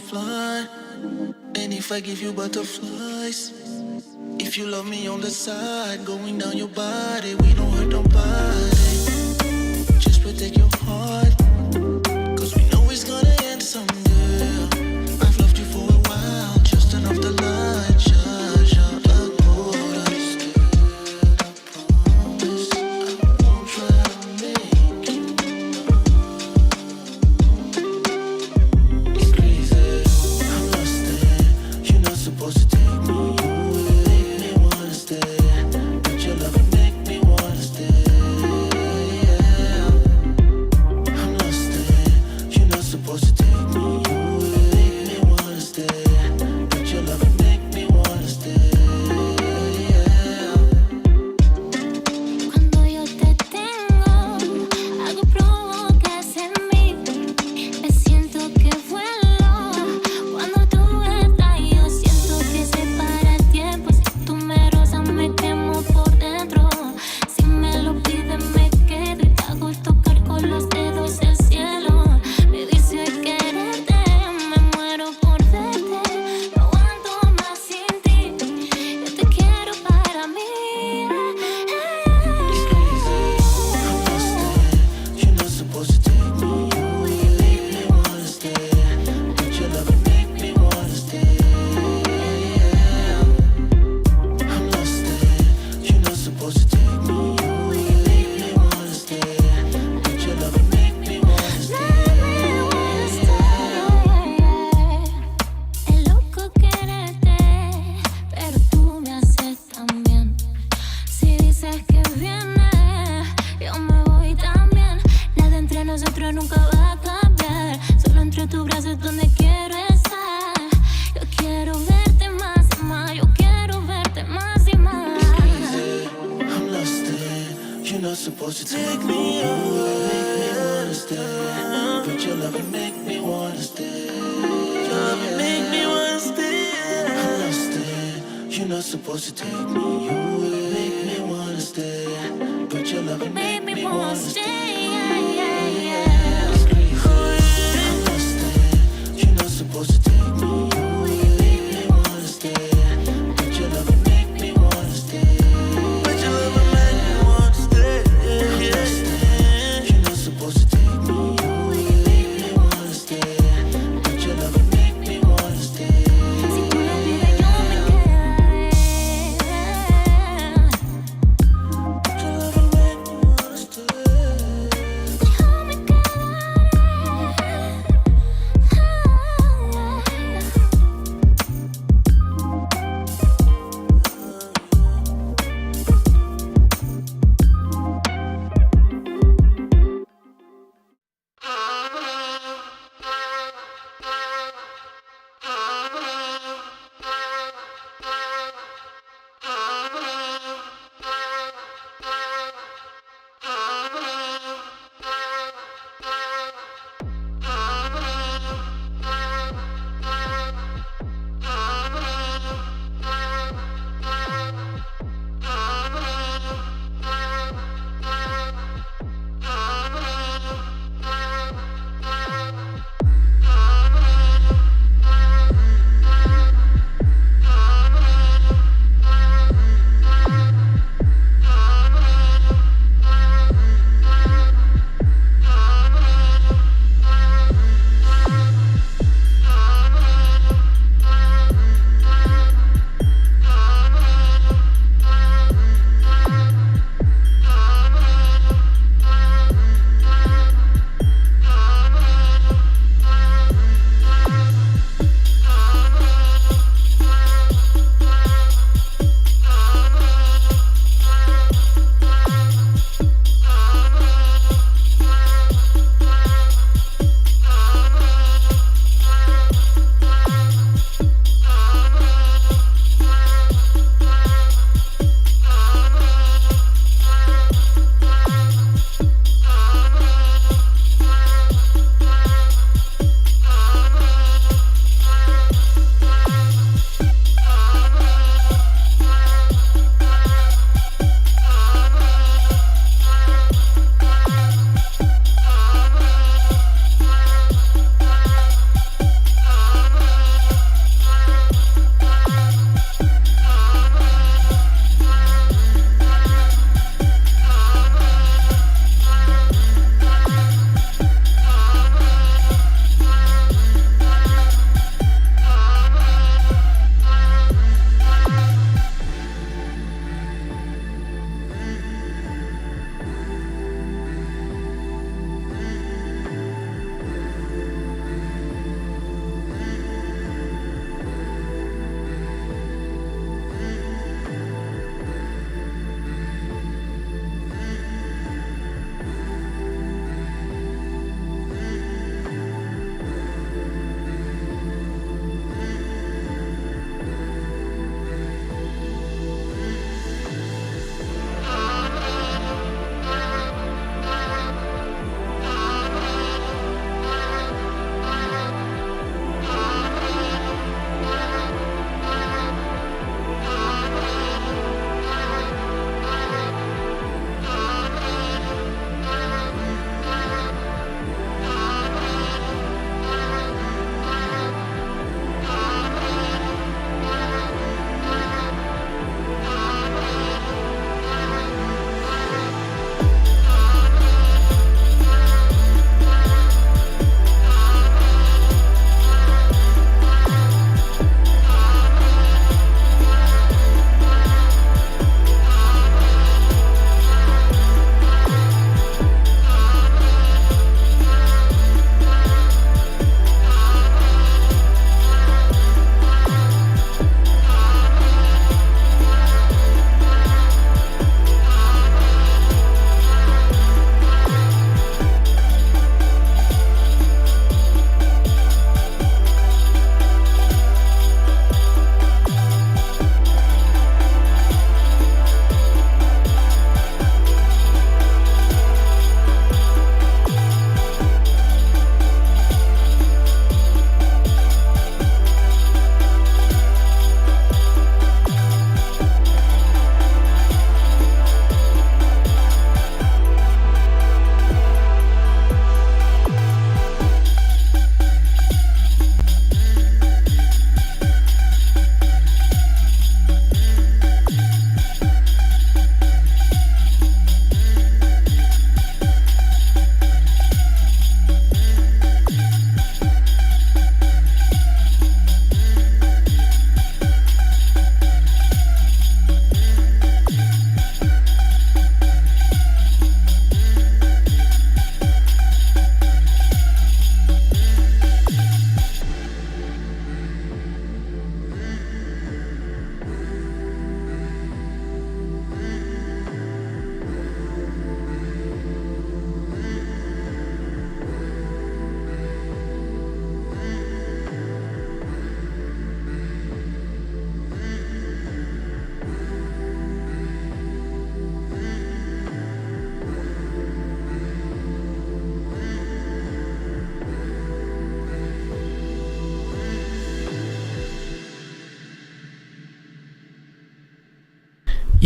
fly. And if I give you butterflies, if you love me on the side, going down your body, we don't hurt nobody. Just protect your heart, cause we know it's gonna end someday. I've loved you for a while, just turn off the light, shut up, hold us.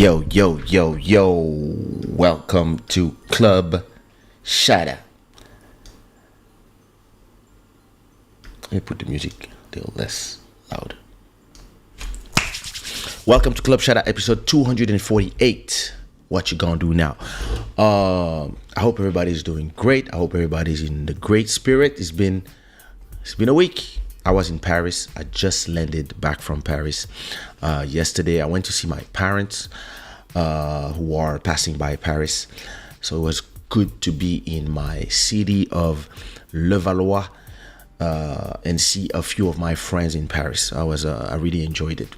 Yo, yo, yo, yo. Welcome to Club Shada. Let me put the music a little less loud. Welcome to Club Shada episode 248. What you gonna do now? I hope everybody's doing great. I hope everybody's in the great spirit. It's been a week. I was in Paris. I just landed back from Paris yesterday. I went to see my parents who are passing by Paris. So it was good to be in my city of Levallois and see a few of my friends in Paris. I really enjoyed it.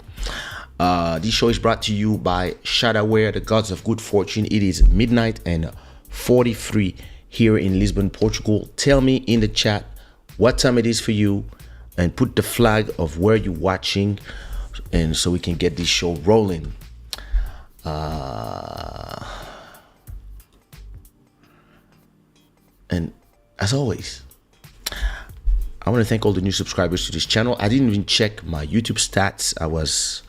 This show is brought to you by Shada, the gods of good fortune. It is midnight and 43 here in Lisbon, Portugal. Tell me in the chat what time it is for you and put the flag of where you're watching, and so we can get this show rolling. And as always, I want to thank all the new subscribers to this channel. I didn't even check my YouTube stats. I was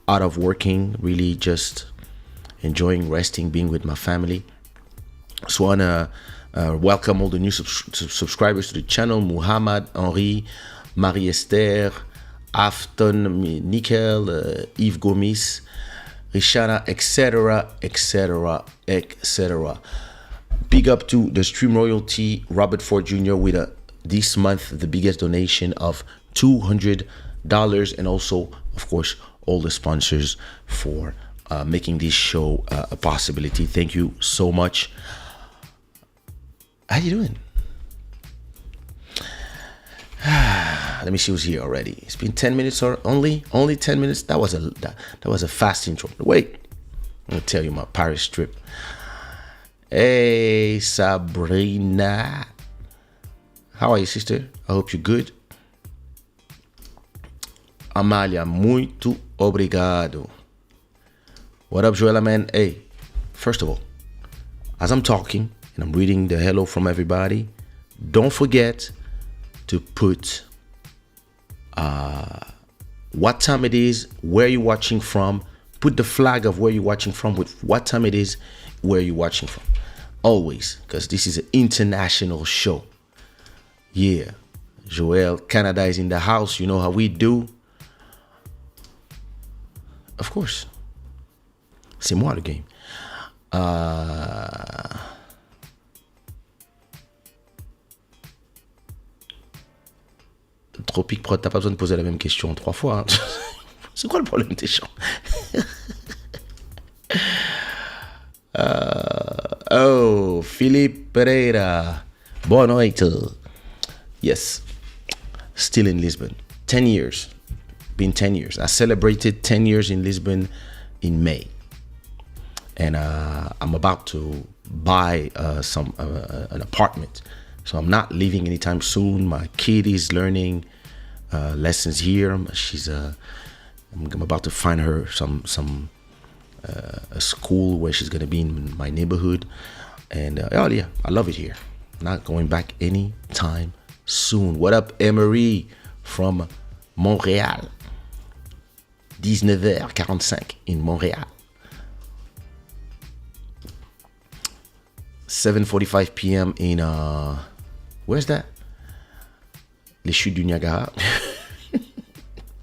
out of working, really just enjoying resting, being with my family. So I want to welcome all the new subscribers to the channel. Muhammad, Henri, Marie-Esther, Afton, Nickel, Yves Gomis, Richana, etc., etc., etc. Big up to the Stream Royalty, Robert Ford Jr. with this month the biggest donation of $200, and also, of course, all the sponsors for making this show a possibility. Thank you so much. How you doing? Let me see who's here already. It's been 10 minutes or only 10 minutes. That was a fast intro. Wait, I'm gonna tell you my Paris trip. Hey Sabrina, how are you, sister? I hope you're good. Amalia, muito obrigado. What up, Joella, man? Hey, first of all, as I'm talking and I'm reading the hello from everybody, don't forget to put what time it is, where you're watching from. Put the flag of where you're watching from with what time it is, where you're watching from. Always, because this is an international show. Yeah, Joel, Canada is in the house. You know how we do. Of course. C'est moi le game. Tropique Prod, t'as pas besoin de poser la même question 3 fois. Hein. C'est quoi le problème des gens? Oh, Philippe Pereira. Boa noite. Yes. Still in Lisbon. 10 years. Been 10 years. I celebrated 10 years in Lisbon in May. And I'm about to buy an apartment. So I'm not leaving anytime soon. My kid is learning lessons here. I'm about to find her a school where she's gonna be in my neighborhood. And oh yeah, I love it here. Not going back anytime soon. What up, Emery from Montréal? 19h45 in Montréal. 7:45 p.m. in where's that? Les Chutes du Niagara.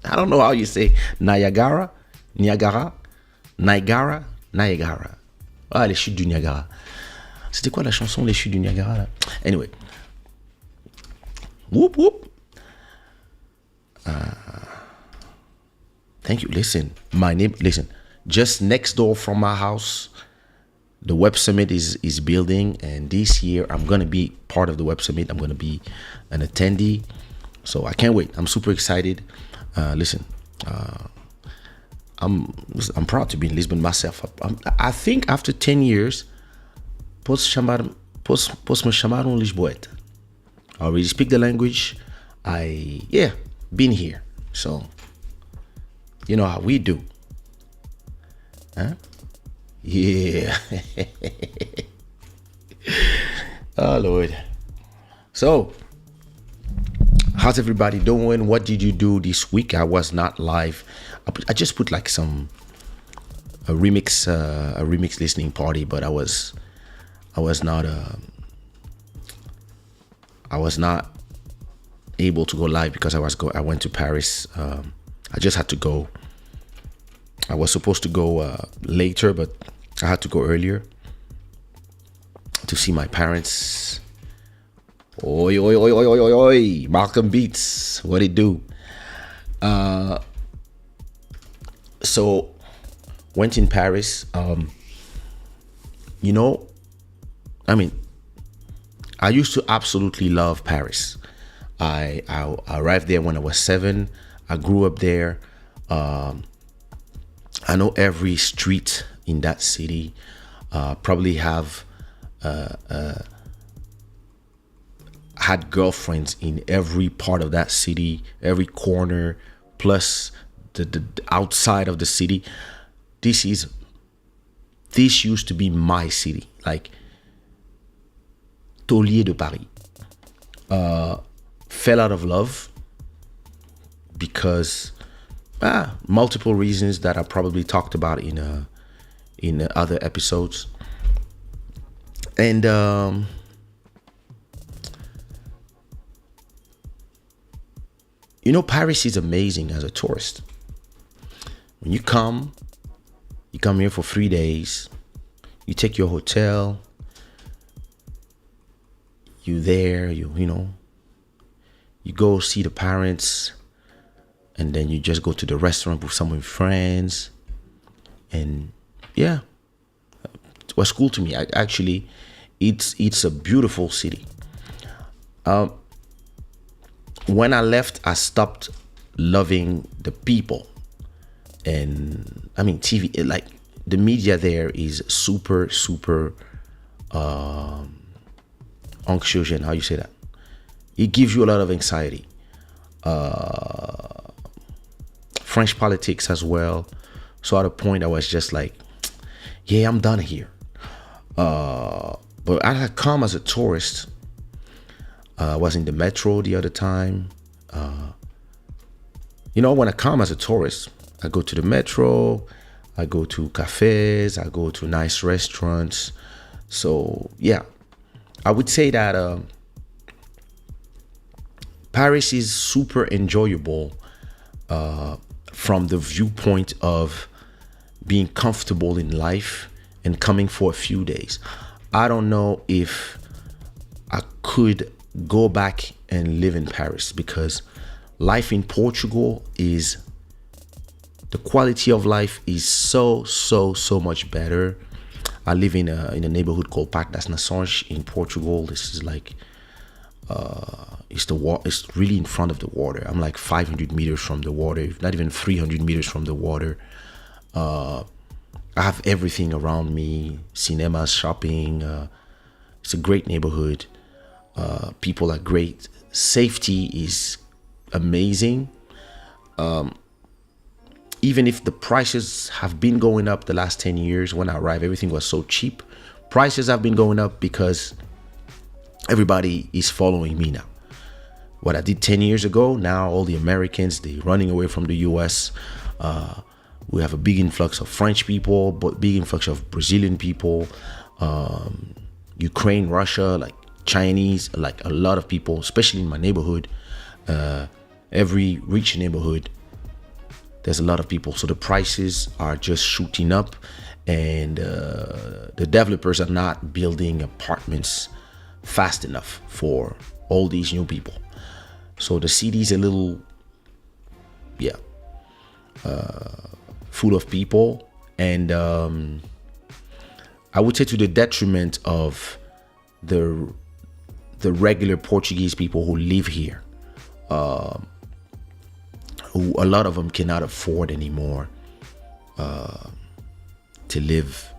I don't know how you say Niagara. Ah, les Chutes du Niagara. C'était quoi la chanson Les Chutes du Niagara là? Anyway. Whoop whoop. Thank you. Listen, just next door from my house, the Web Summit is building, and this year I'm gonna be part of the Web Summit. I'm gonna be an attendee, so I can't wait. I'm super excited. I'm proud to be in Lisbon myself. I think after 10 years, posso me chamar Lisboeta. I already speak the language. Been here, so you know how we do, huh? Yeah. Oh Lord. So how's everybody doing? What did you do this week? I was not live. I just put like some remix listening party, but I was not able to go live because I went to Paris. I just had to go. I was supposed to go later, but I had to go earlier to see my parents. Oi, oi, oi, oi, oi, oi, oi. Malcolm Beats, what it do? So went in Paris. You know, I mean, I used to absolutely love Paris. I arrived there when I was 7. I grew up there. I know every street in that city. Probably have had girlfriends in every part of that city, every corner, plus the outside of the city. This used to be my city, like Taulier de Paris. Fell out of love because multiple reasons that I probably talked about in other episodes. And you know, Paris is amazing as a tourist. When you come here for 3 days, you take your hotel, you there, you know, you go see the parents, and then you just go to the restaurant with some of your friends. And yeah, it was cool to me. Actually, it's a beautiful city. When I left, I stopped loving the people. And I mean, TV, like the media there is super anxious. How you say that? It gives you a lot of anxiety. French politics as well. So at a point I was just like, yeah, I'm done here. But I had come as a tourist. I was in the metro the other time. You know, when I come as a tourist, I go to the metro, I go to cafes, I go to nice restaurants. So yeah, I would say that Paris is super enjoyable from the viewpoint of being comfortable in life and coming for a few days. I don't know if I could go back and live in Paris because life in Portugal is, the quality of life is so much better. I live in a neighborhood called Parque das Nações in Portugal. This is like it's really in front of the water. I'm like 500 meters from the water, not even 300 meters from the water. I have everything around me, cinemas, shopping. It's a great neighborhood. People are great. Safety is amazing. Even if the prices have been going up the last 10 years, when I arrived, everything was so cheap. Prices have been going up because everybody is following me now. What I did 10 years ago, now all the Americans, they're running away from the US. We have a big influx of French people, but big influx of Brazilian people, Ukraine, Russia, like Chinese, like a lot of people, especially in my neighborhood. Every rich neighborhood, there's a lot of people. So the prices are just shooting up, and the developers are not building apartments fast enough for all these new people. So the city is a little, full of people, and I would say to the detriment of the regular Portuguese people who live here, who a lot of them cannot afford anymore to live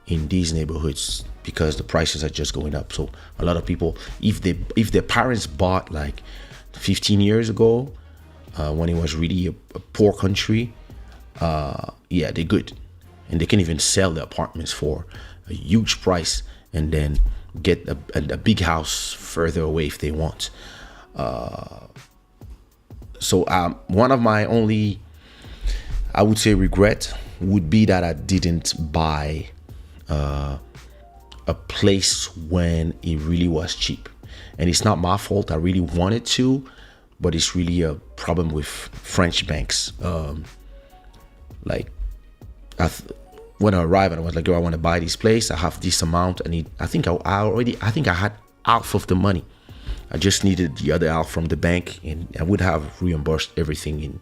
in these neighborhoods because the prices are just going up. So a lot of people, if their parents bought like 15 years ago, when it was really a poor country, they're good, and they can even sell the apartments for a huge price and then get a big house further away if they want. So one of my only, I would say, regret would be that I didn't buy a place when it really was cheap. And it's not my fault. I really wanted to, but it's really a problem with French banks. Like, when I arrived and I was like, "Yo, I want to buy this place. I have this amount. I think I had half of the money. I just needed the other half from the bank, and I would have reimbursed everything in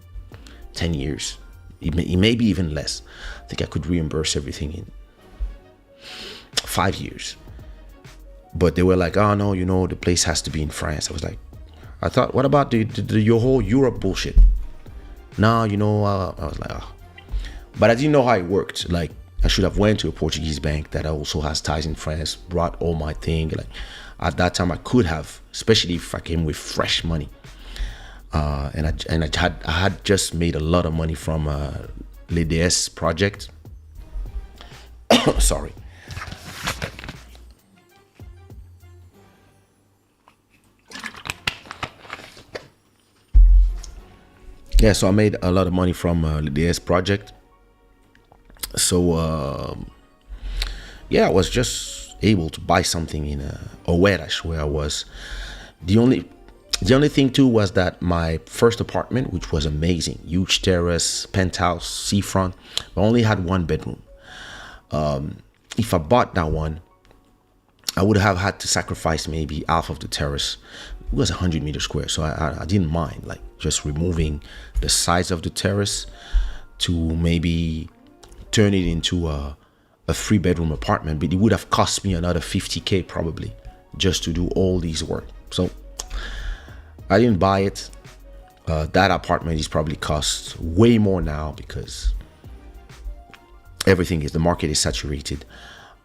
10 years. It may be even less. I think I could reimburse everything in 5 years. But they were like, "Oh no, the place has to be in France." I was like, I thought, what about your whole Europe bullshit? No, I was like, oh. But I didn't know how it worked. Like, I should have went to a Portuguese bank that also has ties in France, brought all my thing. Like, at that time I could have, especially if I came with fresh money. And I had just made a lot of money from l'EDS project. Sorry. Yeah, so I made a lot of money from l'EDS project. So I was just able to buy something in Oeiras, where I was. The only thing too was that my first apartment, which was amazing, huge terrace, penthouse, seafront, but only had one bedroom. If I bought that one, I would have had to sacrifice maybe half of the terrace. It was 100 meters square, so I didn't mind, like, just removing the size of the terrace to maybe turn it into a 3-bedroom apartment. But it would have cost me another 50K probably just to do all these work. So I didn't buy it. That apartment is probably cost way more now because the market is saturated.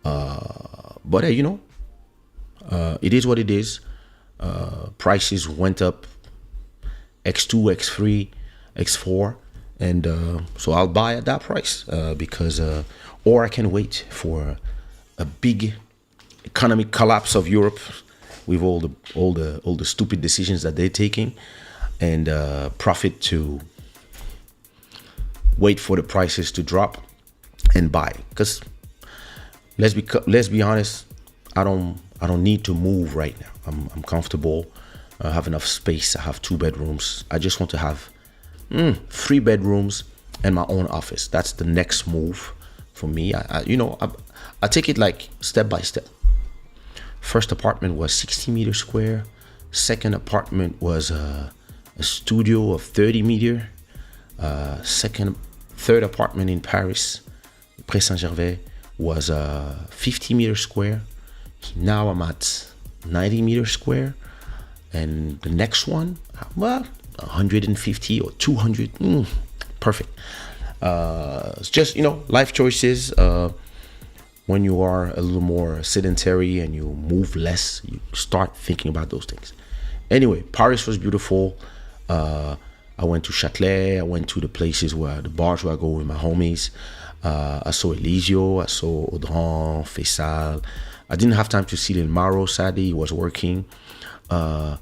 But it is what it is. Prices went up X2, X3, X4, and so I'll buy at that price because or I can wait for a big economic collapse of Europe with all the stupid decisions that they're taking, and profit to wait for the prices to drop and buy. Because let's be honest, I don't need to move right now. I'm comfortable. I have enough space. I have 2 bedrooms. I just want to have 3 bedrooms and my own office. That's the next move for me. I take it like step by step. First apartment was 60 meters square. Second apartment was a studio of 30 meter. Third apartment in Paris, Pré Saint-Gervais, was 50 meters square. Now I'm at 90 meters square. And the next one, 150 or 200. Perfect. It's just, life choices. When you are a little more sedentary and you move less, you start thinking about those things. Anyway, Paris was beautiful. I went to Châtelet. I went to the places the bars where I go with my homies. I saw Elisio. I saw Audran, Faisal. I didn't have time to see Lil Maro, sadly. He was working. I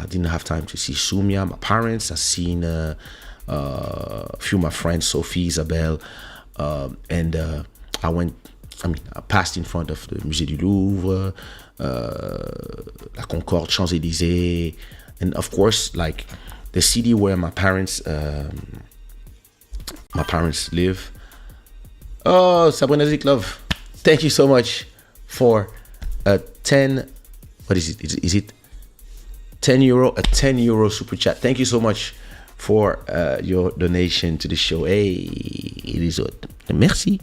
didn't have time to see Sumia, my parents. I seen a few of my friends, Sophie, Isabelle, and I passed in front of the Musée du Louvre, La Concorde, Champs-Élysées, and of course, like the city where my parents live. Oh, Sabrenazik love, thank you so much for a 10. What is it? Is it 10 euro? A 10 euro super chat. Thank you so much for your donation to the show. Hey, it is merci.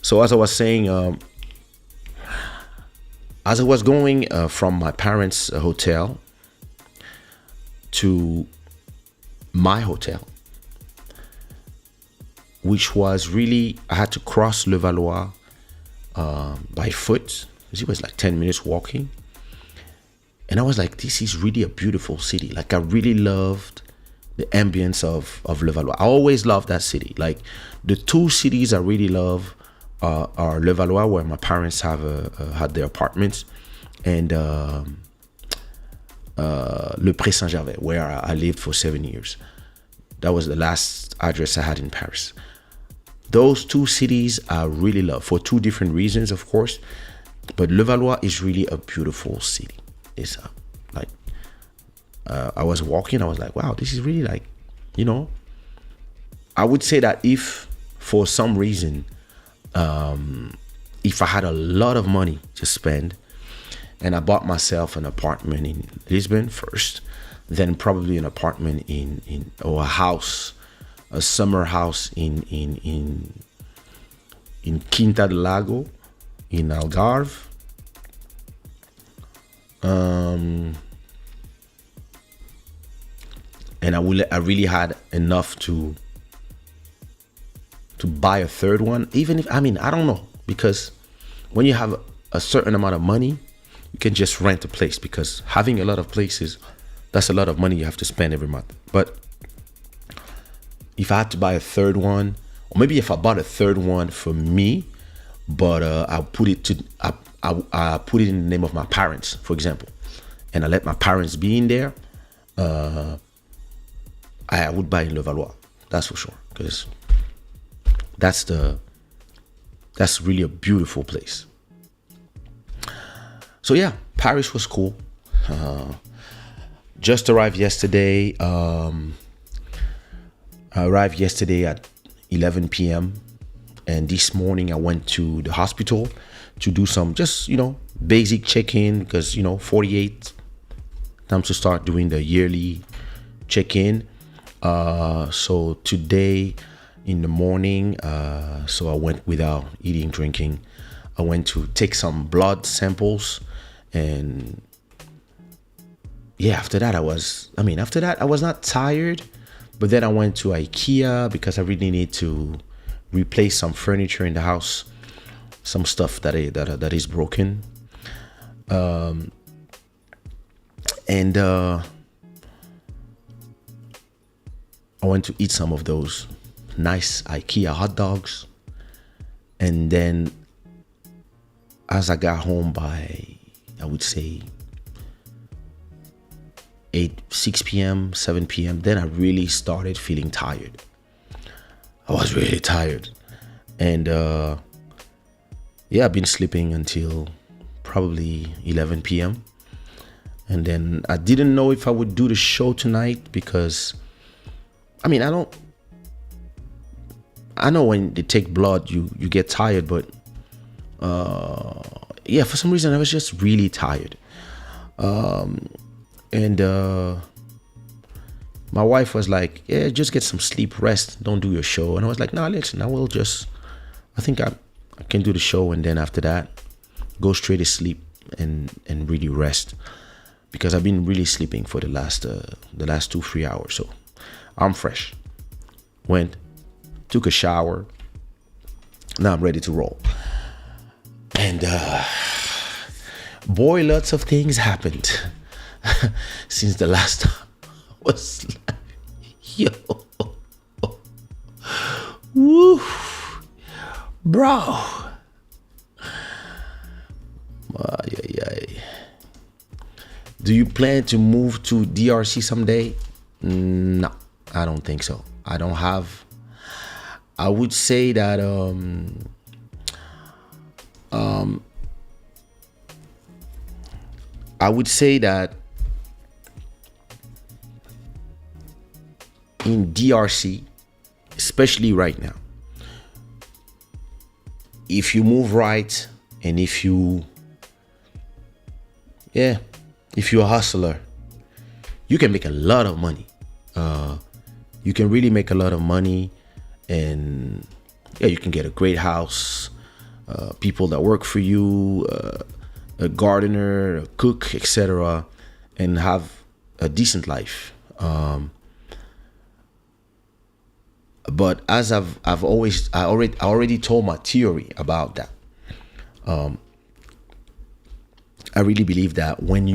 So as I was saying, as I was going from my parents' hotel to my hotel, which was really, I had to cross Le Valois by foot. It was like 10 minutes walking. And I was like, this is really a beautiful city. Like, I really loved the ambience of Le Valois. I always loved that city. Like, the 2 cities I really love are Le Valois, where my parents had their apartments, and Le Pré Saint-Gervais, where I lived for 7 years. That was the last address I had in Paris. those two cities I really love for two different reasons, of course. But Levallois is really a beautiful city. It's like I was walking, I was like, wow, this is really like, you know. I would say that if for some reason, if I had a lot of money to spend, and I bought myself an apartment in Lisbon first, then probably an apartment or a house, a summer house in Quinta del Lago in Algarve. And I really had enough to buy a third one, even if, I mean, I don't know, because when you have a certain amount of money, you can just rent a place, because having a lot of places, that's a lot of money you have to spend every month. But if I had to buy a third one, or maybe if I bought a third one for me, but I put it in the name of my parents, for example, and I let my parents be in there, I would buy in Levallois, that's for sure, because that's really a beautiful place. So yeah, Paris was cool. Just arrived yesterday. I arrived yesterday at 11 p.m. and this morning I went to the hospital to do some just, basic check-in, because 48 time to start doing the yearly check-in. So today in the morning, so I went without eating, drinking. I went to take some blood samples, and yeah, after that I was not tired, but then I went to IKEA because I really need to replace some furniture in the house, some stuff that is broken. And I went to eat some of those nice IKEA hot dogs, and then as I got home by, I would say 6 p.m., 7 p.m., then I really started feeling tired. I was really tired. And I've been sleeping until probably 11 p.m. And then I didn't know if I would do the show tonight, because I know when they take blood, you get tired, but for some reason I was just really tired. And my wife was like, yeah, just get some sleep, rest, don't do your show. And I was like, no, listen, I think I can do the show, and then after that go straight to sleep and really rest, because I've been really sleeping for the last 2-3 hours. So I'm fresh. Went, took a shower. Now I'm ready to roll. And boy, lots of things happened since the last time I was like, yo, woo, bro. Do you plan to move to DRC someday? No, I don't think so. I don't have. I would say that in DRC, especially right now, if you move right, and if you're a hustler, you can make a lot of money. You can really make a lot of money, and you can get a great house, people that work for you, a gardener, a cook, etc., and have a decent life. But as I already told my theory about that. I really believe that when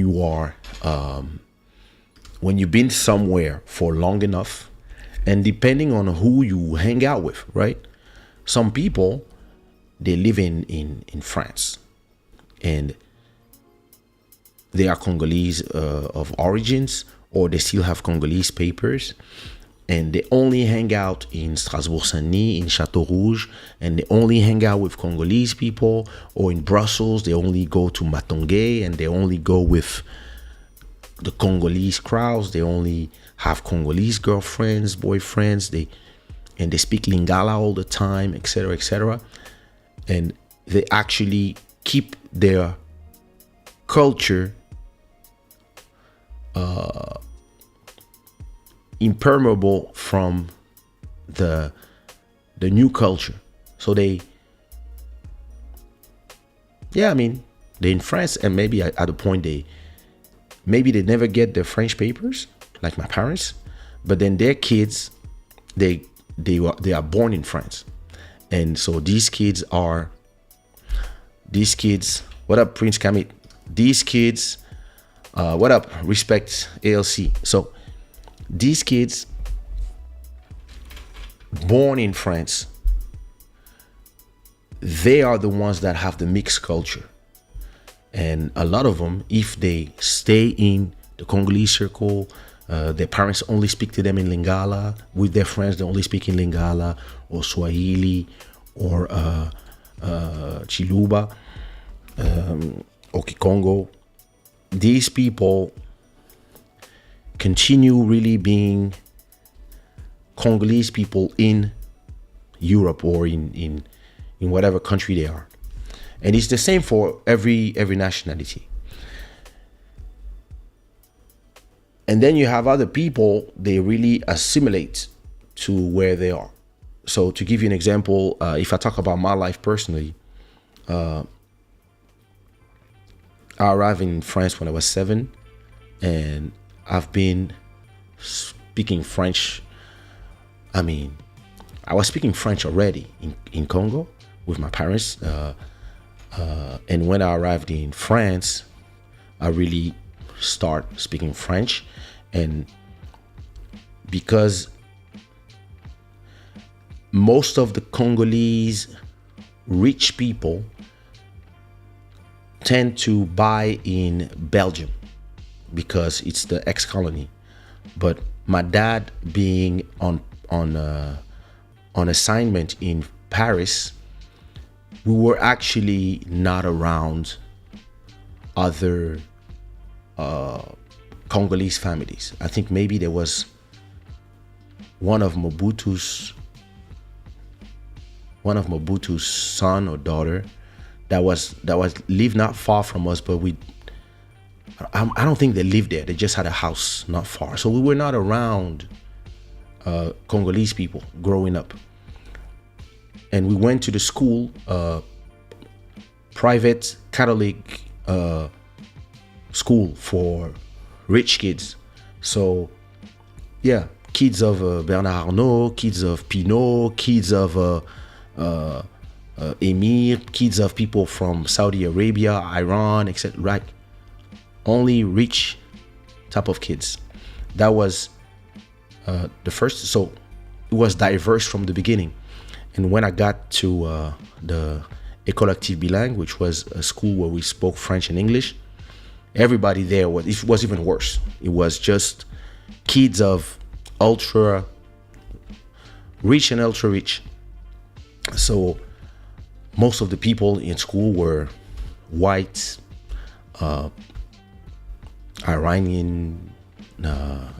you've been somewhere for long enough, and depending on who you hang out with, right? Some people, they live in France, and they are Congolese of origins, or they still have Congolese papers, and they only hang out in Strasbourg-Saint-Denis, in Château Rouge, and they only hang out with Congolese people, or in Brussels, they only go to Matongé, and they only go with the Congolese crowds. They only have Congolese girlfriends, boyfriends, and they speak Lingala all the time, etc., etc. And they actually keep their culture impermeable from the new culture. So they're in France, and maybe at a point they never get their French papers, like my parents, but then their kids, they are born in France. And so these kids, what up, Prince Kamit? These kids, what up, respect ALC. So these kids born in France, they are the ones that have the mixed culture. And a lot of them, if they stay in the Congolese circle, their parents only speak to them in Lingala. With their friends, they only speak in Lingala or Swahili or Chiluba or Kikongo. These people continue really being Congolese people in Europe or in whatever country they are. And it's the same for every nationality. And then you have other people, they really assimilate to where they are. So to give you an example, if I talk about my life personally, I arrived in France when I was 7, and I've been speaking French. I was speaking French already in Congo with my parents. And when I arrived in France, I really start speaking French. And because most of the Congolese rich people tend to buy in Belgium because it's the ex-colony. But my dad being on assignment in Paris, we were actually not around other Congolese families. I think maybe there was one of Mobutu's son or daughter that was lived not far from us, but I don't think they lived there. They just had a house not far. So we were not around Congolese people growing up. And we went to the school, private Catholic school for rich kids. So yeah, kids of Bernard Arnault, kids of Pinot, kids of Emir, kids of people from Saudi Arabia, Iran, etc. Right? Only rich type of kids. That was the first. So it was diverse from the beginning. And when I got to the École Active Bilingue, which was a school where we spoke French and English, everybody there it was even worse. It was just kids of ultra rich and ultra rich. So most of the people in school were white, Iranian,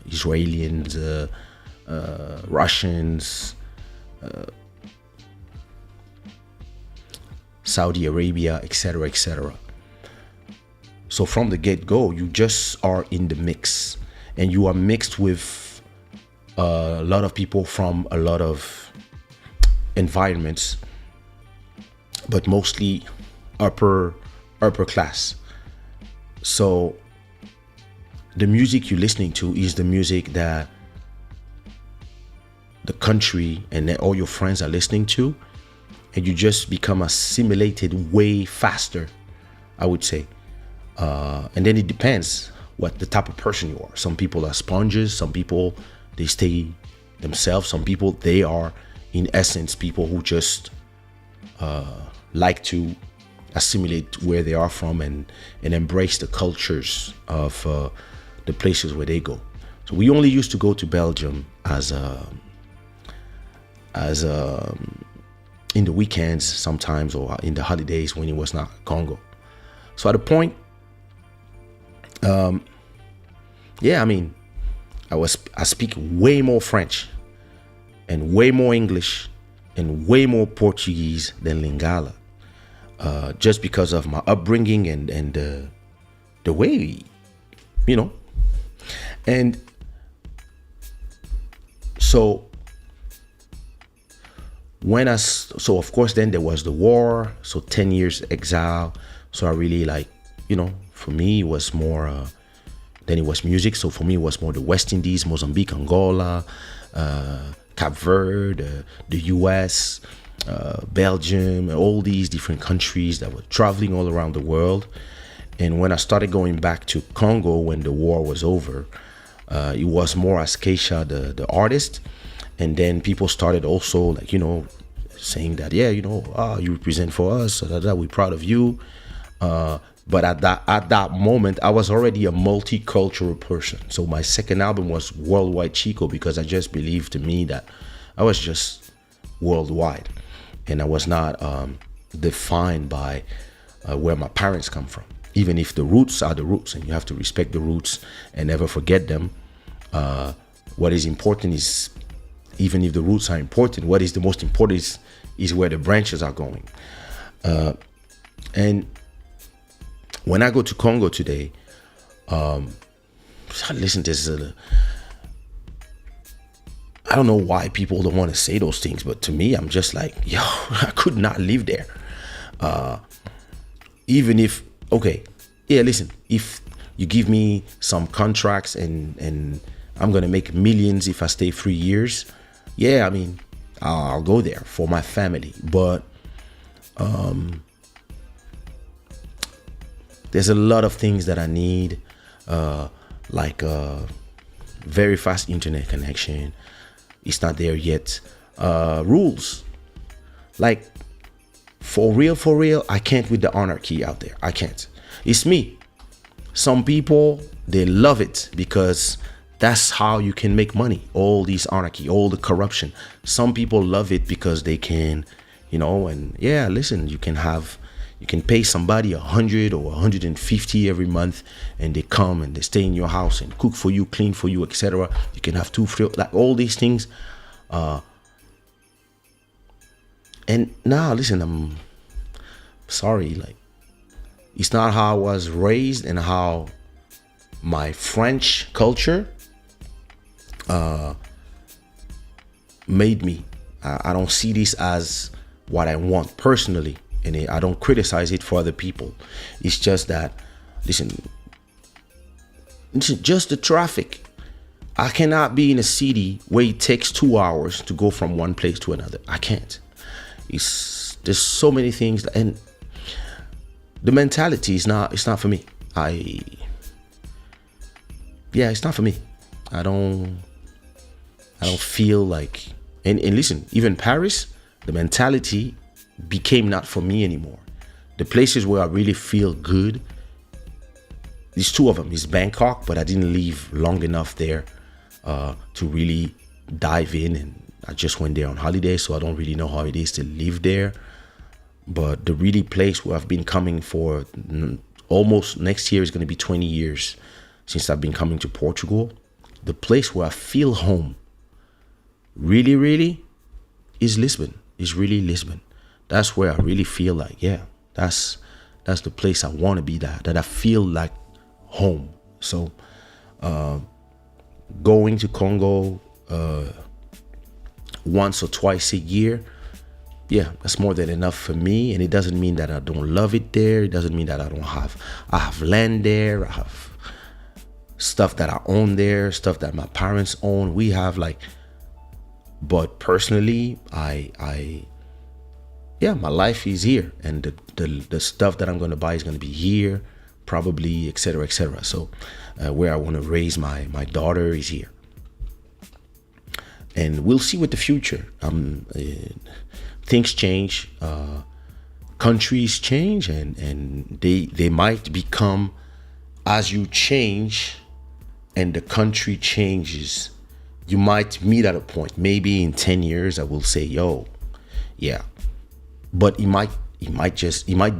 Israelis, Russians, Saudi Arabia, etc., etc. So from the get-go, you just are in the mix, and you are mixed with a lot of people from a lot of environments, but mostly upper class. So the music you're listening to is the music that the country and all your friends are listening to, and you just become assimilated way faster, I would say. And then it depends what the type of person you are. Some people are sponges. Some people, they stay themselves. Some people, they are, in essence, people who just like to assimilate where they are from and embrace the cultures of the places where they go. So we only used to go to Belgium as in the weekends sometimes, or in the holidays when it was not Congo. So at a point, yeah, I mean, I speak way more French and way more English and way more Portuguese than Lingala, just because of my upbringing and the way, you know. And so so of course then there was the war, so 10 years exile. So I really, like, you know, for me it was more then it was music. So for me it was more the West Indies, Mozambique, Angola, Cape Verde, the US, Belgium, all these different countries that were traveling all around the world. And when I started going back to Congo when the war was over, it was more as Kaysha, the artist. And then people started also, like, you know, saying that, yeah, you know, you represent for us, we're proud of you. But at that moment, I was already a multicultural person. So my second album was Worldwide Chico, because I just believed, to me, that I was just worldwide. And I was not defined by where my parents come from. Even if the roots are the roots, and you have to respect the roots and never forget them. What is important is, even if the roots are important, what is the most important is where the branches are going. And when I go to Congo today, listen, I don't know why people don't want to say those things, but to me, I'm just like, yo, I could not live there. Even if, okay, yeah, listen, if you give me some contracts and I'm gonna make millions if I stay 3 years, yeah, I mean, I'll go there for my family. But there's a lot of things that I need, like very fast internet connection. It's not there yet. Rules, like, for real, I can't with the anarchy out there. I can't. It's me. Some people, they love it because that's how you can make money. All this anarchy, all the corruption. Some people love it because they can, you know, and yeah, listen, you can pay somebody 100 or 150 every month, and they come and they stay in your house and cook for you, clean for you, etc. You can have 2 free, like all these things. And now, listen, I'm sorry, like, it's not how I was raised and how my French culture made me. I don't see this as what I want personally, and I don't criticize it for other people. It's just that, listen, just the traffic. I cannot be in a city where it takes 2 hours to go from one place to another. I can't. There's so many things, and the mentality is not. It's not for me. It's not for me. I don't feel like. And listen, even Paris, the mentality became not for me anymore. The places where I really feel good, there's 2 of them. Is Bangkok, but I didn't leave long enough there to really dive in, and I just went there on holiday, so I don't really know how it is to live there. But the really place where I've been coming for almost, next year is going to be 20 years since I've been coming to Portugal. The place where I feel home really is Lisbon. Is really Lisbon. That's where I really feel like, yeah, that's the place I want to be, that I feel like home. So going to Congo once or twice a year, yeah, that's more than enough for me. And it doesn't mean that I don't love it there. It doesn't mean that I have land there. I have stuff that I own there, stuff that my parents own. We have, like, but personally, my life is here, and the stuff that I'm going to buy is going to be here, probably, etc. So where I want to raise my daughter is here. And we'll see what the future. Things change, countries change, and they might become, as you change, and the country changes, you might meet at a point. Maybe in 10 years, I will say, yo, yeah. But it might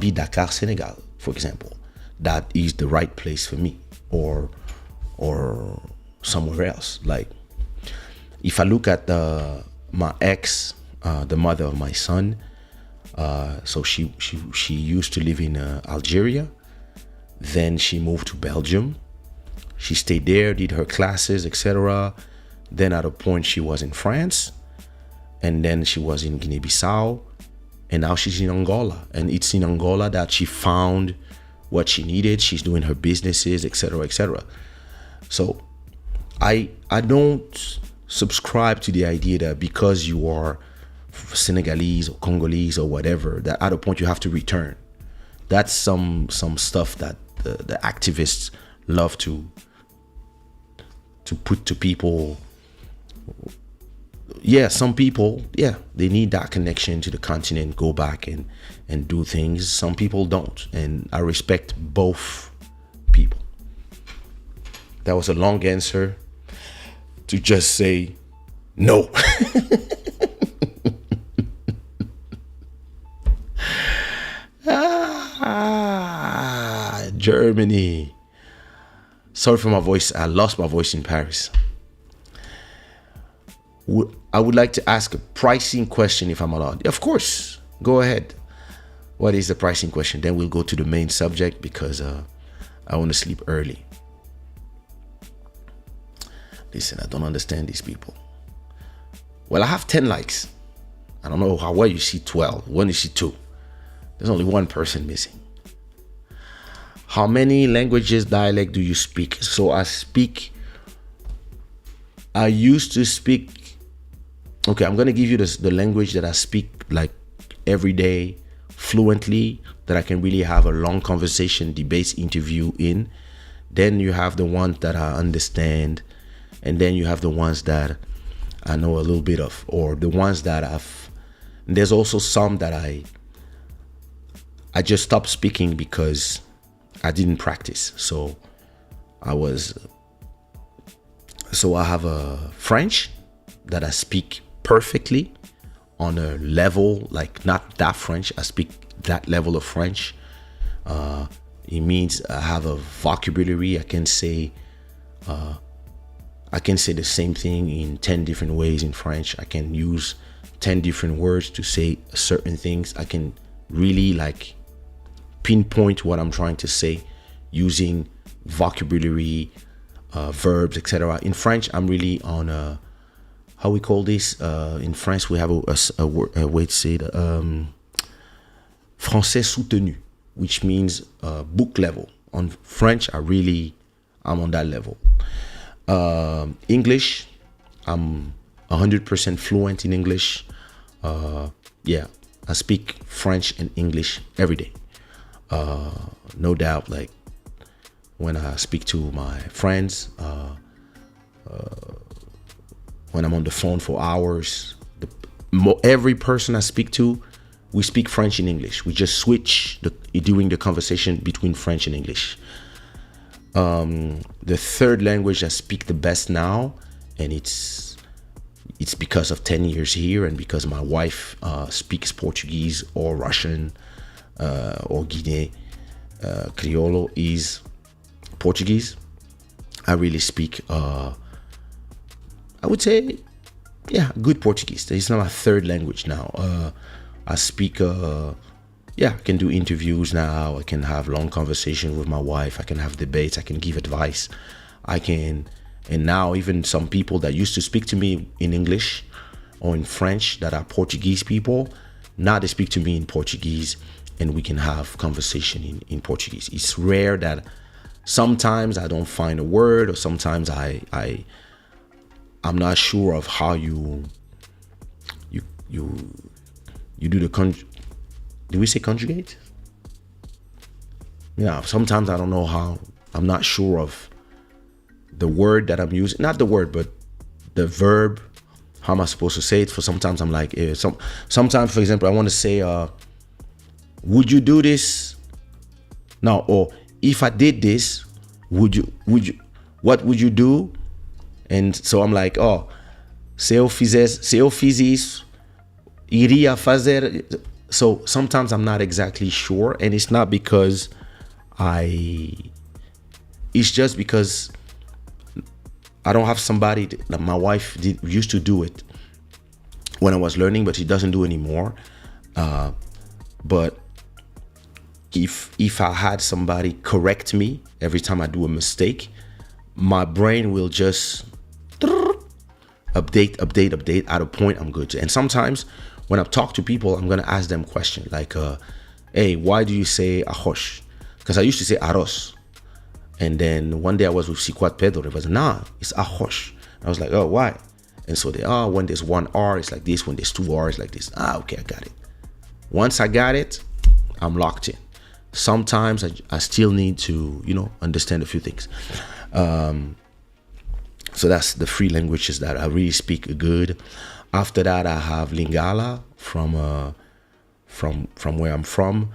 be Dakar, Senegal, for example. That is the right place for me, or somewhere else. Like, if I look at my ex, the mother of my son, so she used to live in Algeria. Then she moved to Belgium. She stayed there, did her classes, etc. Then at a point she was in France, and then she was in Guinea-Bissau, and now she's in Angola. And it's in Angola that she found what she needed. She's doing her businesses, etc., etc. So I don't subscribe to the idea that because you are Senegalese or Congolese or whatever, that at a point you have to return. That's some stuff that the activists love to put to people. Yeah, some people, yeah, they need that connection to the continent, go back and do things. Some people don't, and I respect both people. That was a long answer to just say no. Germany. Sorry for my voice. I lost my voice in Paris. I would like to ask a pricing question if I'm allowed. Of course, go ahead. What is the pricing question? Then we'll go to the main subject because I want to sleep early. Listen, I don't understand these people. Well, I have 10 likes. I don't know why you see 12. When you see 2. There's only one person missing. How many languages, dialect do you speak? So I used to speak. Okay, I'm going to give you the language that I speak like every day fluently, that I can really have a long conversation, debate, interview in. Then you have the ones that I understand. And then you have the ones that I know a little bit of, or the ones that and there's also some that I just stopped speaking because I didn't practice. So I have a French that I speak perfectly on a level, like not that French. I speak that level of French. It means I have a vocabulary. I can say the same thing in 10 different ways in French. I can use 10 different words to say certain things. I can really like pinpoint what I'm trying to say using vocabulary, verbs, etc. In French, I'm really on how we call this? In France, we have a way to say it, français soutenu, which means book level. On French, I'm on that level. English, I'm 100% fluent in English. Yeah, I speak French and English every day. No doubt, like when I speak to my friends, when I'm on the phone for hours, every person I speak to, we speak French and English. We just switch during the conversation between French and English. The third language I speak the best now, and it's because of 10 years here and because my wife speaks Portuguese or Russian or Guinea Criollo, is Portuguese. I really speak, I would say, yeah, good Portuguese. It's not my third language now. I speak, I can do interviews now. I can have long conversations with my wife. I can have debates. I can give advice. And now even some people that used to speak to me in English or in French that are Portuguese people, now they speak to me in Portuguese and we can have conversation in Portuguese. It's rare that sometimes I don't find a word, or sometimes I'm not sure of how you do the do we say conjugate? Yeah, sometimes I don't know how. I'm not sure of the word that I'm using. Not the word, but the verb. How am I supposed to say it? For sometimes I'm like, sometimes, for example, I want to say, would you do this? No, or if I did this, would you what would you do? And so I'm like, oh, se eu fiz isso, iria fazer. So sometimes I'm not exactly sure, and it's not because it's just because I don't have somebody that my wife used to do it when I was learning, but she doesn't do anymore. But if I had somebody correct me every time I do a mistake, my brain will just update. At a point, I'm good. And sometimes when I talk to people, I'm gonna ask them questions like, "Hey, why do you say arroz?" Because I used to say arroz, and then one day I was with Siquat Pedro. It was nah, it's arroz. I was like, oh, why? And so they when there's one R, it's like this. When there's two R's, like this. Okay, I got it. Once I got it, I'm locked in. Sometimes I still need to, understand a few things. So that's the three languages that I really speak good. After that, I have Lingala from where I'm from.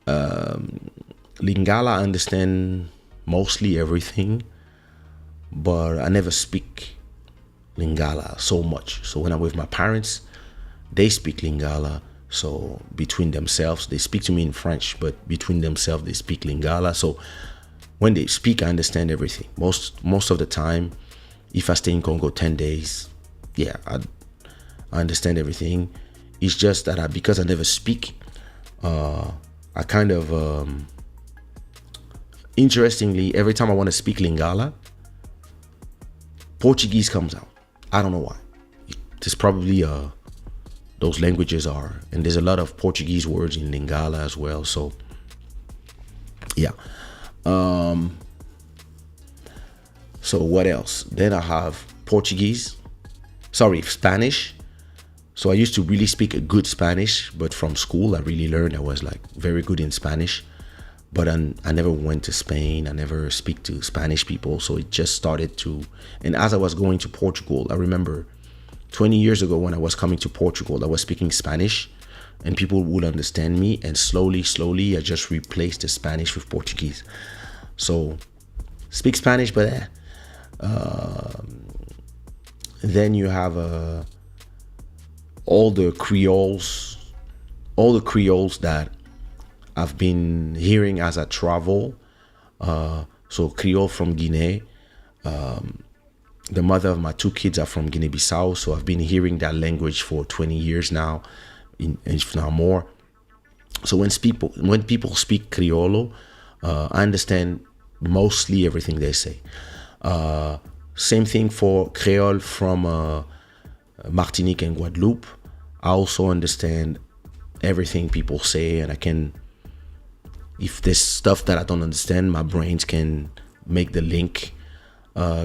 Lingala, I understand mostly everything, but I never speak Lingala so much. So when I'm with my parents, they speak Lingala. So between themselves, they speak to me in French, but between themselves, they speak Lingala. So when they speak, I understand everything. Most of the time, if I stay in Congo 10 days, yeah, I understand everything. It's just that because I never speak, I kind of, interestingly, every time I want to speak Lingala, Portuguese comes out. I don't know why. There's probably those languages are, and there's a lot of Portuguese words in Lingala as well. So, yeah. So what else? Then I have Spanish. So I used to really speak a good Spanish, but from school I really learned I was like very good in Spanish. But I never went to Spain. I never speak to Spanish people. So it just started to, and as I was going to Portugal, I remember 20 years ago when I was coming to Portugal, I was speaking Spanish and people would understand me. And slowly, I just replaced the Spanish with Portuguese. So speak Spanish, but then you have all the Creoles that I've been hearing as I travel. So Creole from Guinea. The mother of my two kids are from Guinea-Bissau, so I've been hearing that language for 20 years now, if not more. So when people speak Criollo, I understand mostly everything they say. Same thing for Creole from Martinique and Guadeloupe. I also understand everything people say, and if there's stuff that I don't understand, my brains can make the link.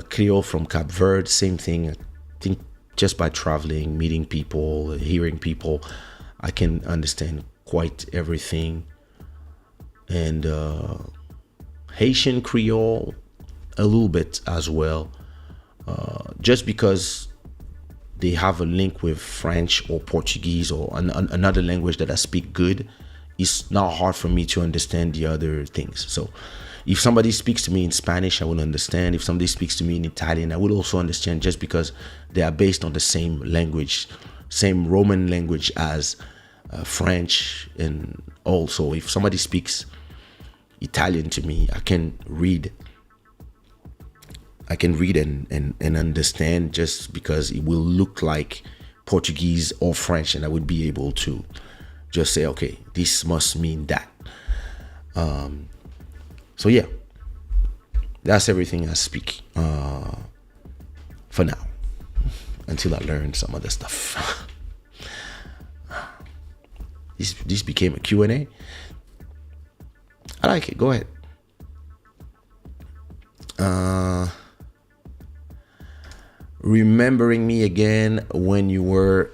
Creole from Cape Verde, same thing. I think just by traveling, meeting people, hearing people, I can understand quite everything. And Haitian Creole, a little bit as well. Just because they have a link with French or Portuguese or another language that I speak good, it's not hard for me to understand the other things. So if somebody speaks to me in Spanish, I will understand. If somebody speaks to me in Italian, I will also understand, just because they are based on the same language, same Roman language as French. And also, if somebody speaks Italian to me, I can read and understand, just because it will look like Portuguese or French, and I would be able to just say, okay, this must mean that. So yeah, that's everything I speak for now, until I learn some other stuff. This became a Q&A. I like it. Go ahead. Remembering me again when you was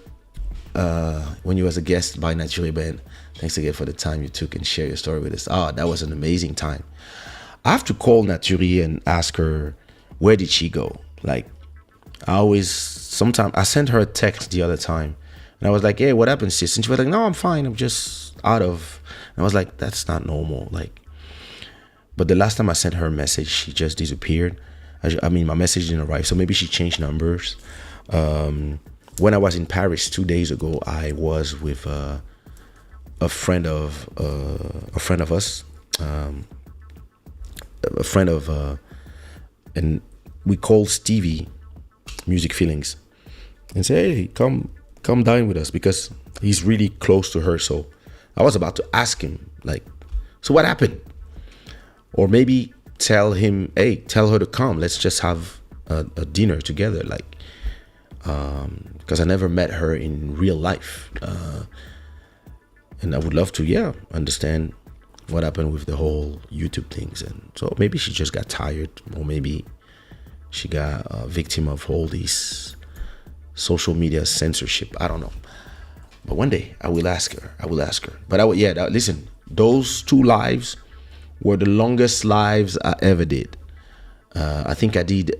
a guest by Nature Band. Thanks again for the time you took and share your story with us. That was an amazing time. I have to call Naturi and ask her, where did she go? Like, sometimes I sent her a text the other time, and I was like, hey, what happened, sis? And she was like, no, I'm fine. I'm just out of. And I was like, that's not normal. Like, but the last time I sent her a message, she just disappeared. I mean, my message didn't arrive, so maybe she changed numbers. When I was in Paris 2 days ago, I was with a friend of us, a friend of, and we called Stevie Music Feelings, and say, hey, come dine with us, because he's really close to her. So I was about to ask him, like, so what happened? Or maybe tell him, hey, tell her to come. Let's just have a dinner together, like, because I never met her in real life, and I would love to, understand what happened with the whole YouTube things. And so maybe she just got tired, or maybe she got a victim of all these social media censorship. I don't know. But one day I will ask her. But listen, those 2 lives were the longest lives I ever did. I think I did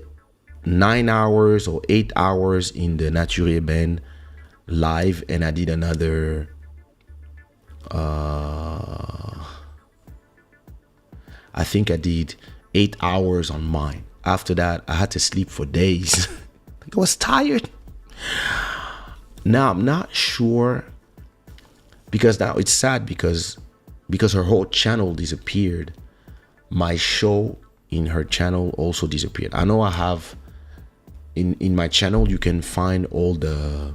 9 hours or 8 hours in the Nature Band live, and I did another I think I did 8 hours on mine. After that, I had to sleep for days. Like, I was tired. Now I'm not sure, because now it's sad because her whole channel disappeared. My show in her channel also disappeared. I know I have in my channel, you can find all the,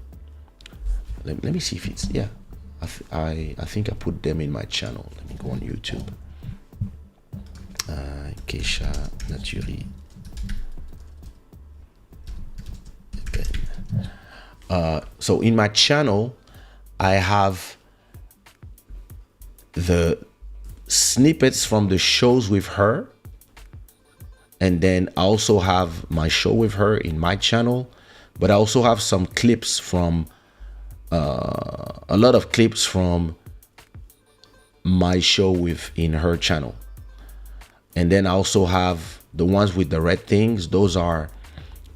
let me see if it's, I think I put them in my channel. Let me go on YouTube. Kaysha Naturi. So in my channel, I have the snippets from the shows with her, and then I also have my show with her in my channel, but I also have some clips from a lot of clips from my show in her channel. And then I also have the ones with the red things. Those are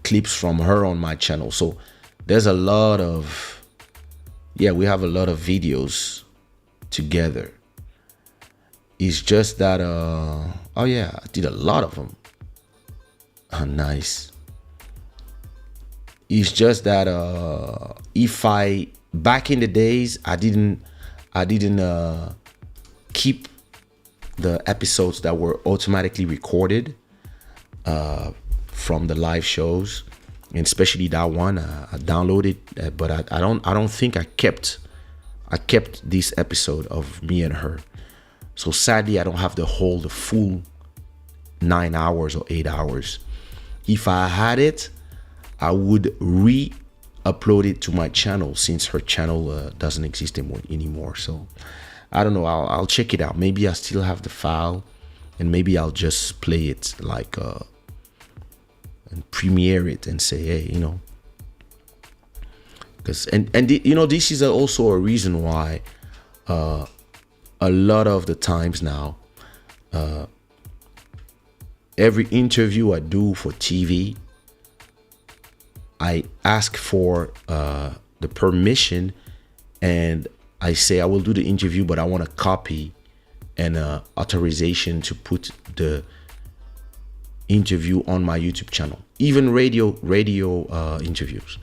clips from her on my channel. So there's a lot of, we have a lot of videos together. It's just that, I did a lot of them. Oh, nice. It's just that back in the days, I didn't keep the episodes that were automatically recorded from the live shows, and especially that one I downloaded, but I don't think I kept this episode of me and her. So sadly, I don't have the full 9 hours or 8 hours. If I had it, I would re-upload it to my channel, since her channel doesn't exist anymore. So I don't know. I'll check it out. Maybe I still have the file, and maybe I'll just play it like and premiere it and say, hey, because this is also a reason why a lot of the times now, every interview I do for TV, I ask for the permission, and I say I will do the interview, but I want a copy and authorization to put the interview on my YouTube channel. Even radio interviews,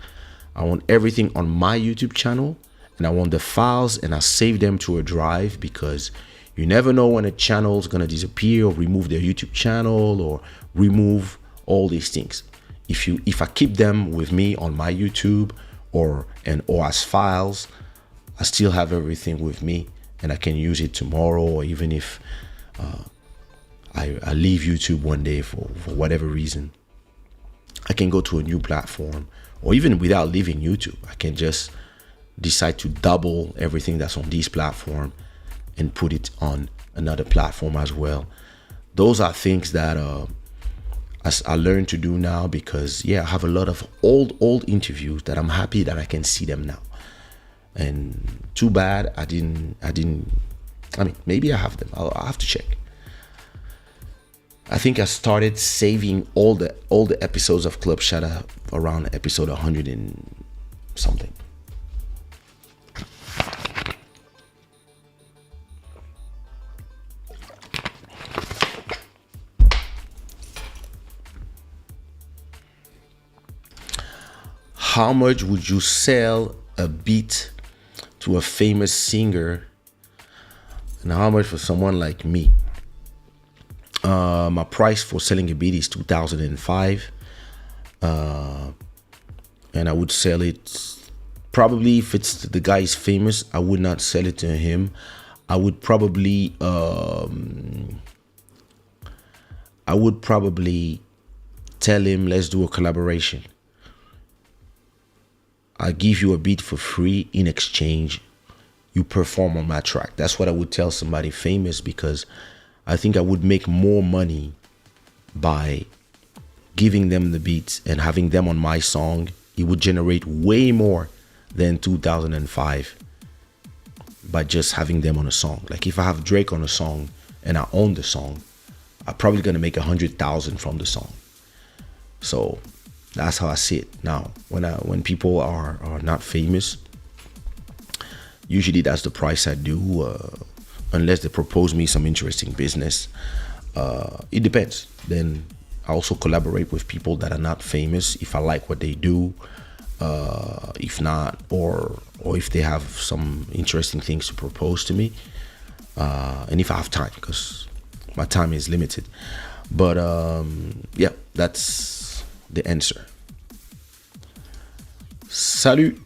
I want everything on my YouTube channel, and I want the files, and I save them to a drive, because you never know when a channel is gonna disappear, or remove their YouTube channel, or remove all these things. If I keep them with me on my YouTube or as files, I still have everything with me, and I can use it tomorrow, or even if I leave YouTube one day for whatever reason, I can go to a new platform, or even without leaving YouTube, I can just decide to double everything that's on this platform and put it on another platform as well. Those are things that I learned to do now, because I have a lot of old interviews that I'm happy that I can see them now. And too bad I didn't. I mean, maybe I have them. I'll have to check. I think I started saving all the episodes of Club Shada around episode 100 and something. how much would you sell a beat to a famous singer, and how much for someone like me? My price for selling a beat is 2005, and I would sell it probably, if it's the guy is famous, I would not sell it to him. I would probably tell him, let's do a collaboration. I give you a beat for free. In exchange, you perform on my track. That's what I would tell somebody famous, because I think I would make more money by giving them the beats and having them on my song. It would generate way more than 2005 by just having them on a song. Like if I have Drake on a song and I own the song, I'm probably gonna make 100,000 from the song. So that's how I see it. Now, when people are not famous, usually that's the price I do, unless they propose me some interesting business. It depends. Then I also collaborate with people that are not famous if I like what they do. If not, or if they have some interesting things to propose to me, and if I have time, because my time is limited. But yeah, that's the answer. Salut.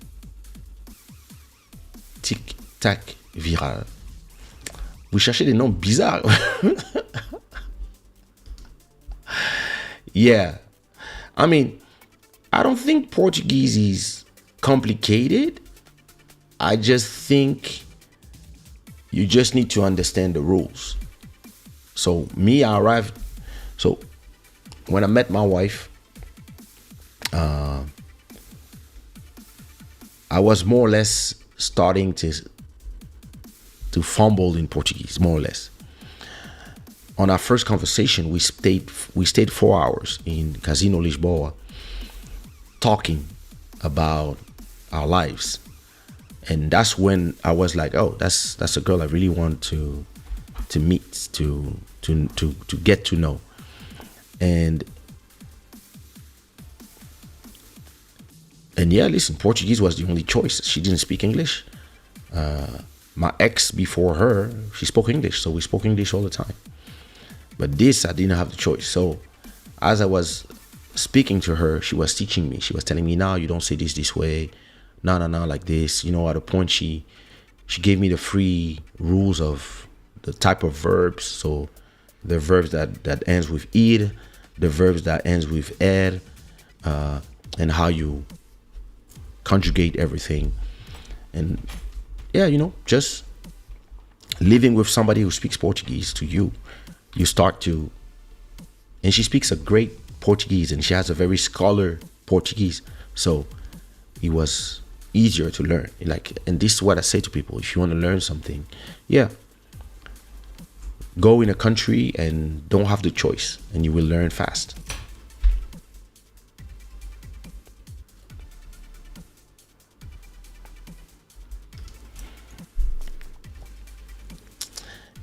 Tic tac viral. Vous cherchez des noms bizarres. Yeah, I mean, I don't think Portuguese is complicated. I just think you just need to understand the rules. So so when I met my wife, I was more or less starting to fumble in Portuguese, more or less. On our first conversation, we stayed 4 hours in Casino Lisboa, talking about our lives, and that's when I was like, oh, that's a girl I really want to meet, to get to know. And yeah, listen, Portuguese was the only choice. She didn't speak English. My ex before her, she spoke English, so we spoke English all the time. But this, I didn't have the choice. So as I was speaking to her, she was teaching me. She was telling me, now you don't say this way. No, like this. You know, at a point, she gave me the free rules of the type of verbs. So the verbs that ends with ir, the verbs that ends with er, and how you conjugate everything. And yeah, you know, just living with somebody who speaks Portuguese to you, you start to, and she speaks a great Portuguese, and she has a very scholar Portuguese, so it was easier to learn. Like, and this is what I say to people: if you want to learn something, yeah, go in a country and don't have the choice, and you will learn fast.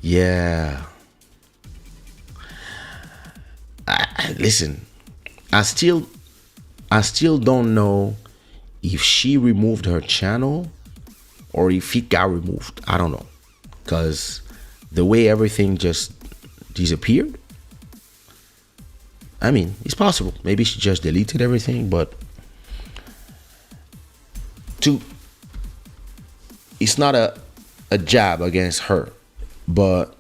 Yeah. Listen, I still don't know if she removed her channel or if it got removed. I don't know, because the way everything just disappeared. I mean, it's possible. Maybe she just deleted everything, but it's not a jab against her, but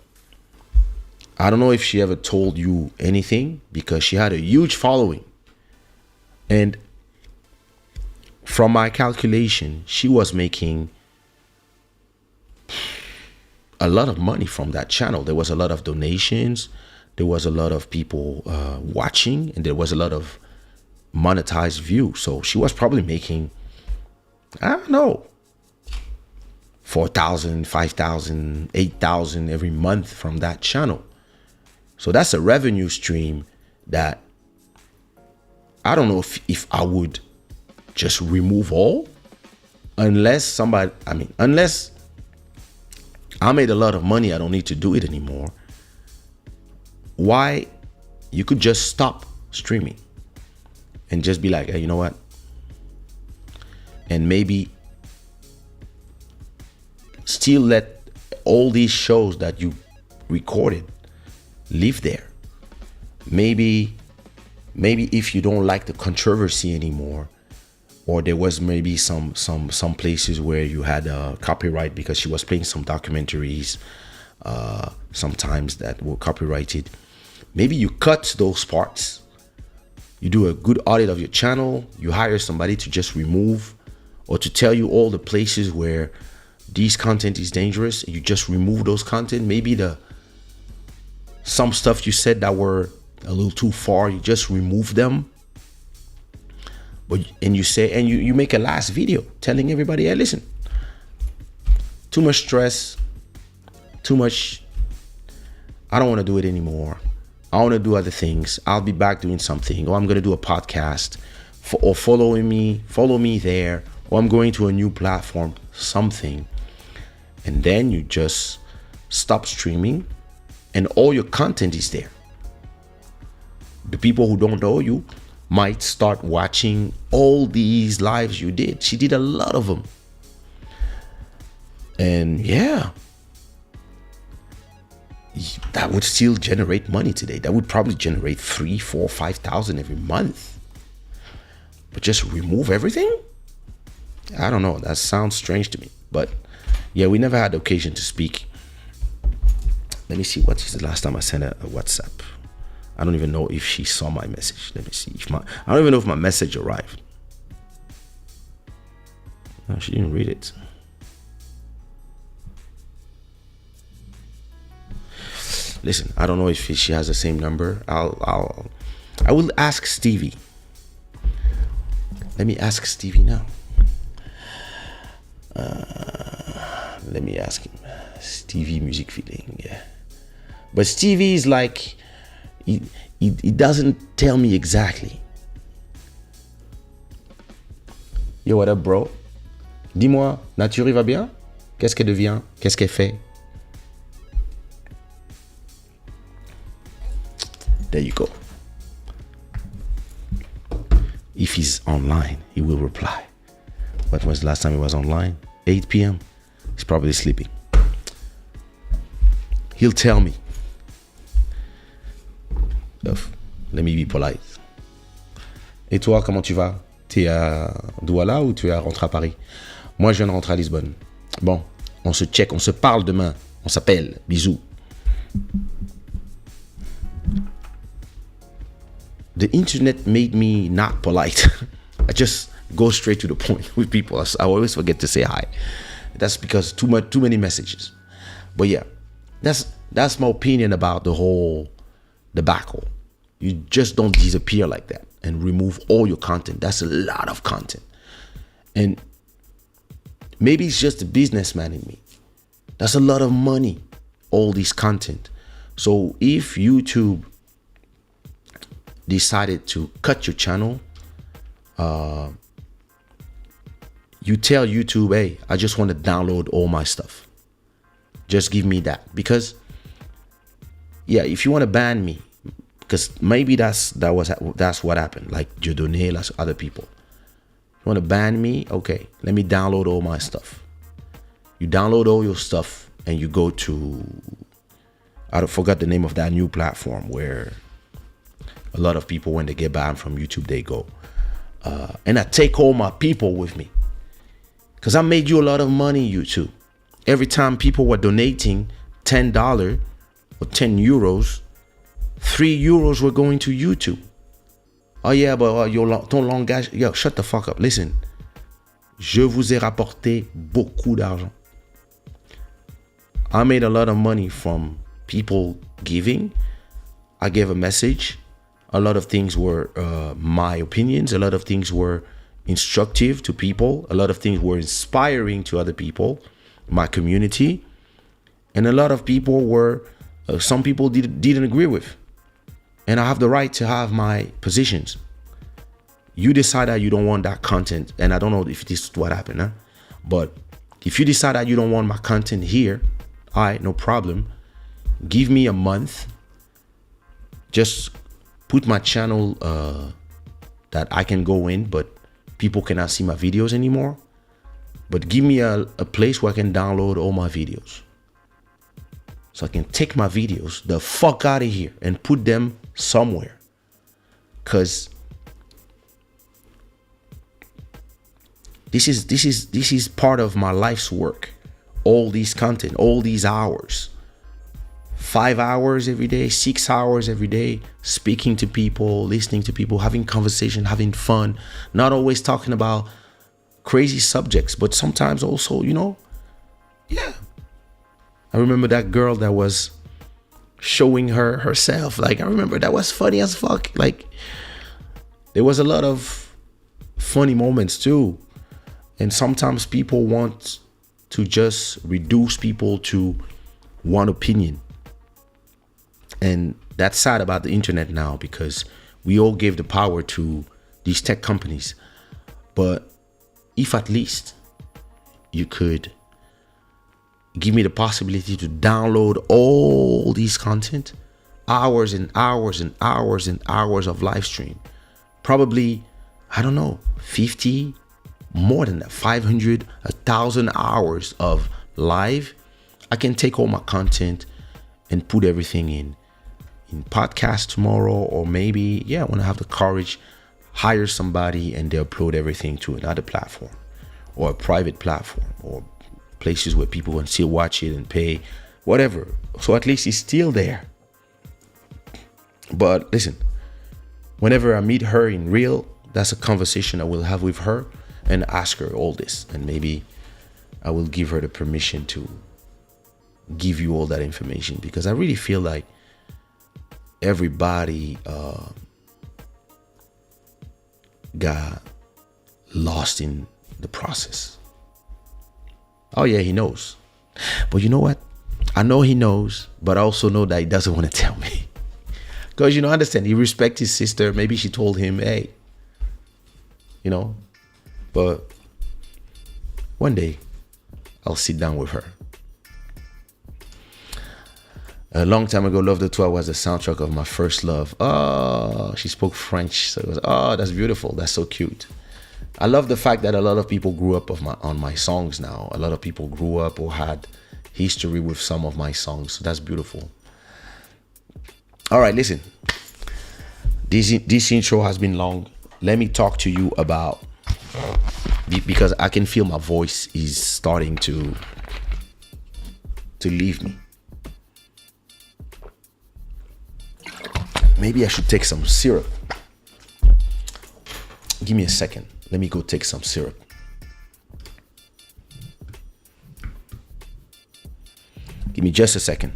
I don't know if she ever told you anything, because she had a huge following. And from my calculation, she was making a lot of money from that channel. There was a lot of donations. There was a lot of people watching, and there was a lot of monetized views. So she was probably making, I don't know, 4,000, 5,000, 8,000 every month from that channel. So that's a revenue stream that I don't know if I would just remove all, unless I made a lot of money, I don't need to do it anymore. Why? You could just stop streaming and just be like, hey, you know what? and maybe still let all these shows that you recorded live there. Maybe if you don't like the controversy anymore, or there was maybe some places where you had copyright because she was playing some documentaries sometimes that were copyrighted, maybe you cut those parts. You do a good audit of your channel. You hire somebody to just remove or to tell you all the places where these content is dangerous. You just remove those content. Maybe some stuff you said that were a little too far, you just remove them. And you make a last video telling everybody, hey, listen, too much stress, too much, I don't want to do it anymore. I want to do other things. I'll be back doing something, or I'm going to do a podcast, or follow me there, or I'm going to a new platform, something. And then you just stop streaming and all your content is there. The people who don't know you might start watching all these lives you did. She did a lot of them. And yeah, that would still generate money today. That would probably generate 3, 4, 5,000 every month. But just remove everything? I don't know. That sounds strange to me. But yeah, we never had the occasion to speak. Let me see, what is the last time I sent a WhatsApp? I don't even know if she saw my message. Let me see. I don't even know if my message arrived. No, she didn't read it. Listen, I don't know if she has the same number. I will ask Stevie. Let me ask Stevie now. Let me ask him. Stevie Music Feeling, yeah. But Stevie is like, he doesn't tell me exactly. Yo, what up, bro? Dis-moi, Nature, il va bien? Qu'est-ce qu'elle devient? Qu'est-ce qu'elle fait? There you go. If he's online, he will reply. What was the last time he was online? 8 p.m. He's probably sleeping. He'll tell me. Let me be polite. Et toi, comment tu vas? T'es à Douala ou tu es rentré à Paris? Moi, je viens de rentrer à Lisbonne. Bon, on se check, on se parle demain. On s'appelle. Bisous. The internet made me not polite. I just go straight to the point with people. I always forget to say hi. That's because too many messages. But yeah, that's my opinion about the whole debacle. You just don't disappear like that and remove all your content. That's a lot of content. And maybe it's just a businessman in me. That's a lot of money, all this content. So if YouTube decided to cut your channel, you tell YouTube, hey, I just want to download all my stuff. Just give me that. Because yeah, if you want to ban me, because maybe that's what happened, like Dieudonné, like other people. You want to ban me? Okay, let me download all my stuff. You download all your stuff and you go to, I forgot the name of that new platform where a lot of people, when they get banned from YouTube, they go. And I take all my people with me. Because I made you a lot of money, YouTube. Every time people were donating $10 or 10 euros, 3 euros were going to YouTube. Oh yeah, but ton langage, yo, shut the fuck up. Listen, je vous ai rapporté beaucoup d'argent. I made a lot of money from people giving. I gave a message. A lot of things were my opinions. A lot of things were instructive to people. A lot of things were inspiring to other people, my community. And a lot of people were, some people didn't agree with. And I have the right to have my positions. You decide that you don't want that content. And I don't know if this is what happened, huh? But if you decide that you don't want my content here, all right, no problem. Give me a month. Just put my channel that I can go in, but people cannot see my videos anymore. But give me a place where I can download all my videos. So I can take my videos the fuck out of here and put them somewhere. Cause this is part of my life's work. All these content, all these hours. 5 hours every day, 6 hours every day, speaking to people, listening to people, having conversation, having fun, not always talking about crazy subjects, but sometimes also, yeah. I remember that girl that was showing herself. Like, I remember that was funny as fuck. Like, there was a lot of funny moments too. And sometimes people want to just reduce people to one opinion. And that's sad about the internet now, because we all gave the power to these tech companies. But if at least you could give me the possibility to download all these content, hours and hours and hours and hours of live stream, probably, I don't know, 50, more than that, 500, 1,000 hours of live, I can take all my content and put everything in podcast tomorrow, or maybe, when I have the courage, hire somebody and they upload everything to another platform or a private platform or places where people can still watch it and pay, whatever. So at least it's still there. But listen, whenever I meet her in real, that's a conversation I will have with her and ask her all this. And maybe I will give her the permission to give you all that information, because I really feel like everybody got lost in the process. Oh yeah, he knows. But you know what? I know he knows, but I also know that he doesn't want to tell me. Because, I understand, he respects his sister. Maybe she told him, hey, but one day I'll sit down with her. A long time ago, Love the Tour was the soundtrack of my first love. Oh, she spoke French. So it was, that's beautiful. That's so cute. I love the fact that a lot of people grew up on my songs now. A lot of people grew up or had history with some of my songs. So that's beautiful. All right, listen. This intro has been long. Let me talk to you about, because I can feel my voice is starting to leave me. Maybe I should take some syrup. Give me a second. Let me go take some syrup. Give me just a second.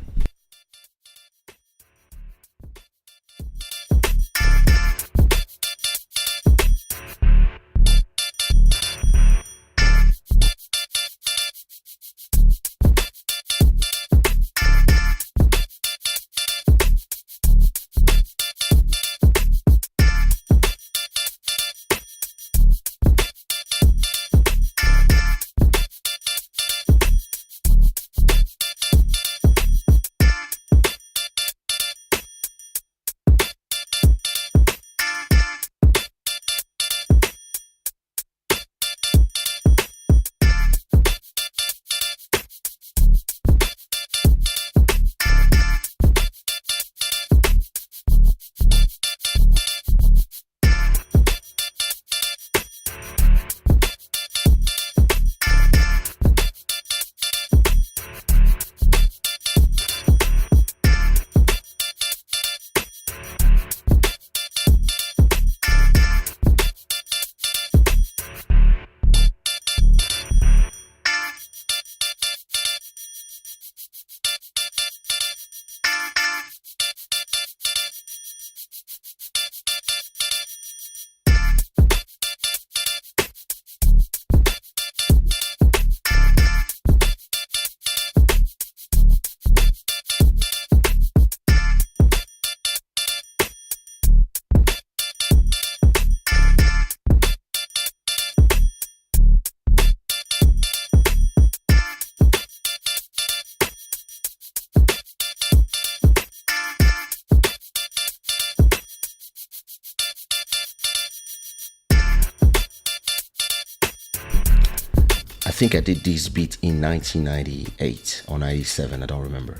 think I did this beat in 1998 or 97. I don't remember.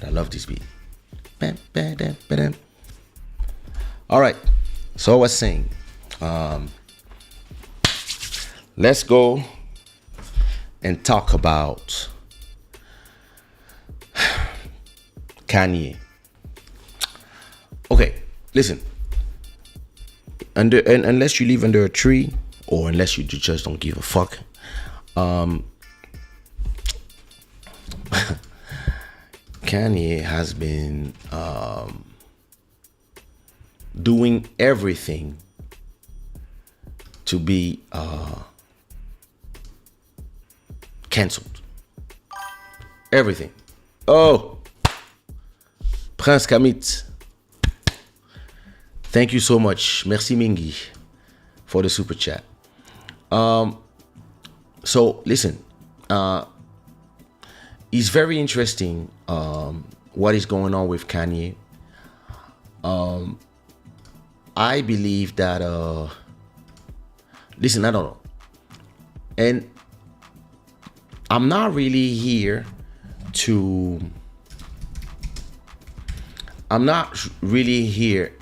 I love this beat. All right. So I was saying, let's go and talk about Kanye. Okay, listen. Unless you live under a tree, or unless you just don't give a fuck, Kanye has been doing everything to be cancelled. Everything. Oh, Prince Kamit. Thank you so much. Merci Mingi for the super chat. So listen, it's very interesting what is going on with Kanye. I believe that listen, I don't know. And I'm not really here to I'm not really here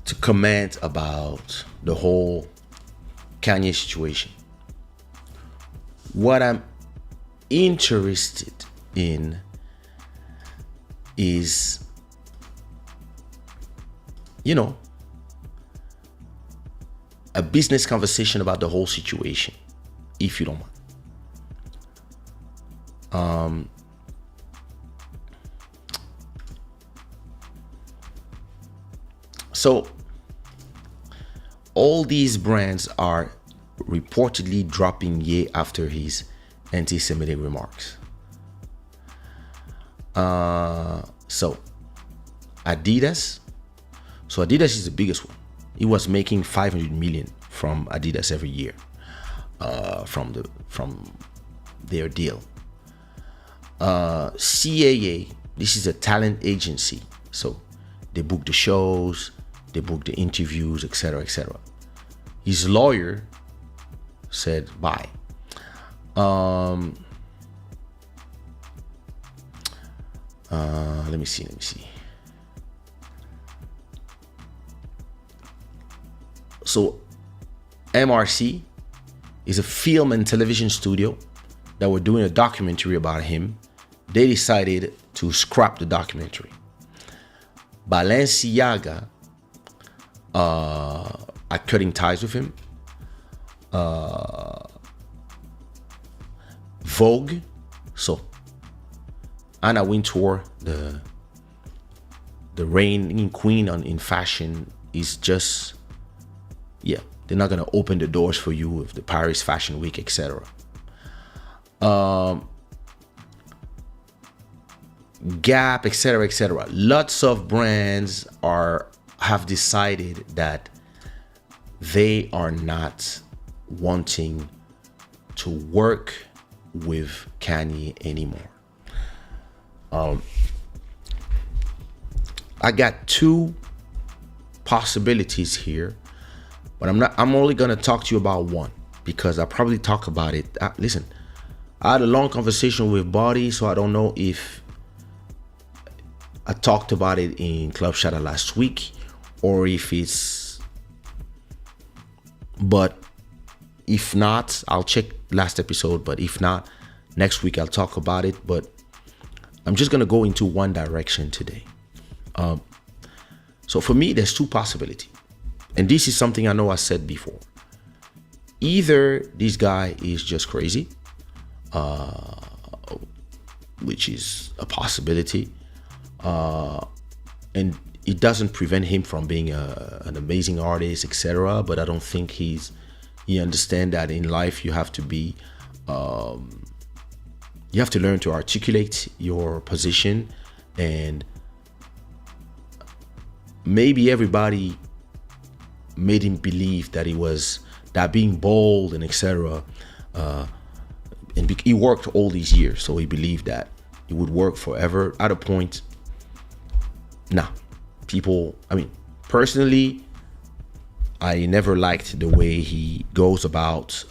to comment about the whole Kanye situation. What I'm interested in is, a business conversation about the whole situation, if you don't mind. So all these brands are reportedly dropping Ye after his anti-Semitic remarks. So Adidas is the biggest one. He was making 500 million from Adidas every year, from their deal. CAA, this is a talent agency, so they book the shows, they book the interviews, etc., etc. His lawyer said bye. Let me see. So MRC is a film and television studio that were doing a documentary about him. They decided to scrap the documentary. Balenciaga are cutting ties with him. Vogue, so Anna Wintour, the reigning queen in fashion, is just, they're not gonna open the doors for you with the Paris Fashion Week, etc. Gap, etc., etc. Lots of brands have decided that they are not wanting to work with Kanye anymore. I got two possibilities here, but I'm only gonna talk to you about one because I probably talk about it. Listen, I had a long conversation with Body, so I don't know if I talked about it in Club Shada last week or if it's, but if not, I'll check last episode, but if not, next week I'll talk about it. But I'm just gonna go into one direction today. So for me, there's two possibilities. And this is something I know I said before. Either this guy is just crazy, which is a possibility, and it doesn't prevent him from being an amazing artist, etc. But I don't think he understands that in life you have to be, you have to learn to articulate your position, and maybe everybody made him believe that that being bold and etc. And he worked all these years, so he believed that it would work forever. At a point, personally, I never liked the way he goes about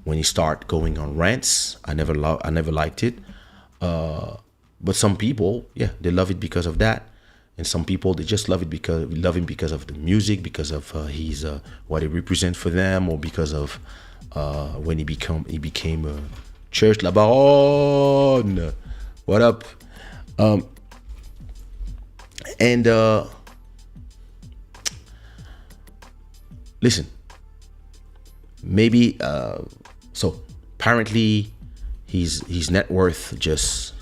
when he start going on rants. I never liked it. But some people, yeah, they love it because of that, and some people they just love him because of the music, because of he's what he represents for them, or because of when he became a church la baronne. What up? And listen, maybe so apparently his net worth just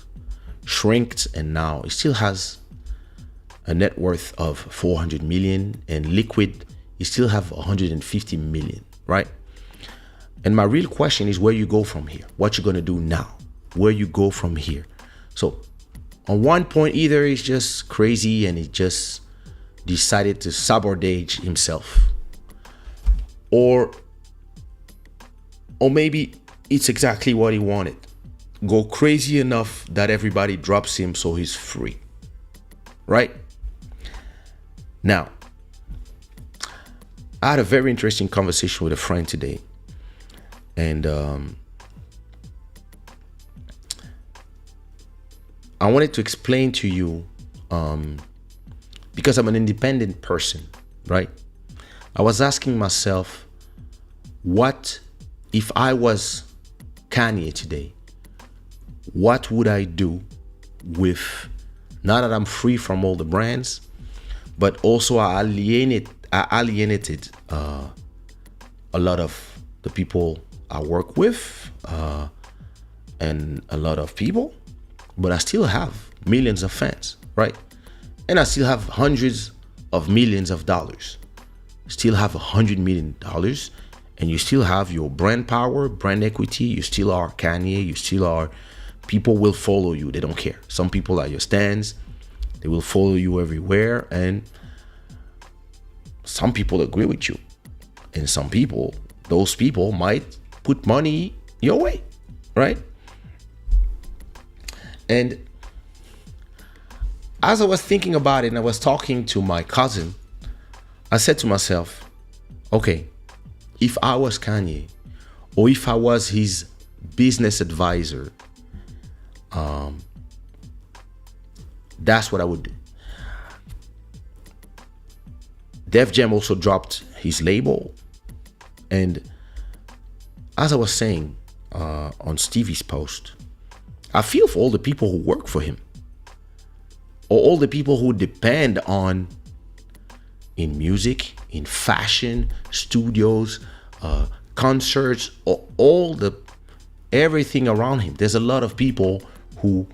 shrinked, and now he still has a net worth of 400 million, and liquid he still have 150 million, right? And my real question is where you go from here. What you're gonna do now? Where you go from here? So on one point, either he's just crazy and he just decided to sabotage himself, or maybe it's exactly what he wanted. Go crazy enough that everybody drops him so he's free, right? Now, I had a very interesting conversation with a friend today, and I wanted to explain to you, because I'm an independent person, right? I was asking myself, what if I was Kanye today? What would I do with, now that I'm free from all the brands, but also I alienated a lot of the people I work with, and a lot of people, but I still have millions of fans, right? And I still have hundreds of millions of dollars. Still have $100 million, and you still have your brand power, brand equity. You still are Kanye. You still are. People will follow you. They don't care. Some people are your stands. They will follow you everywhere, and some people agree with you, and some people, those people might put money your way, right? And as I was thinking about it, and I was talking to my cousin, I said to myself, okay, if I was Kanye, or if I was his business advisor, that's what I would do. Def Jam also dropped his label, and as I was saying on Stevie's post, I feel for all the people who work for him, or all the people who depend on, in music, in fashion, studios, concerts, or everything around him. There's a lot of people who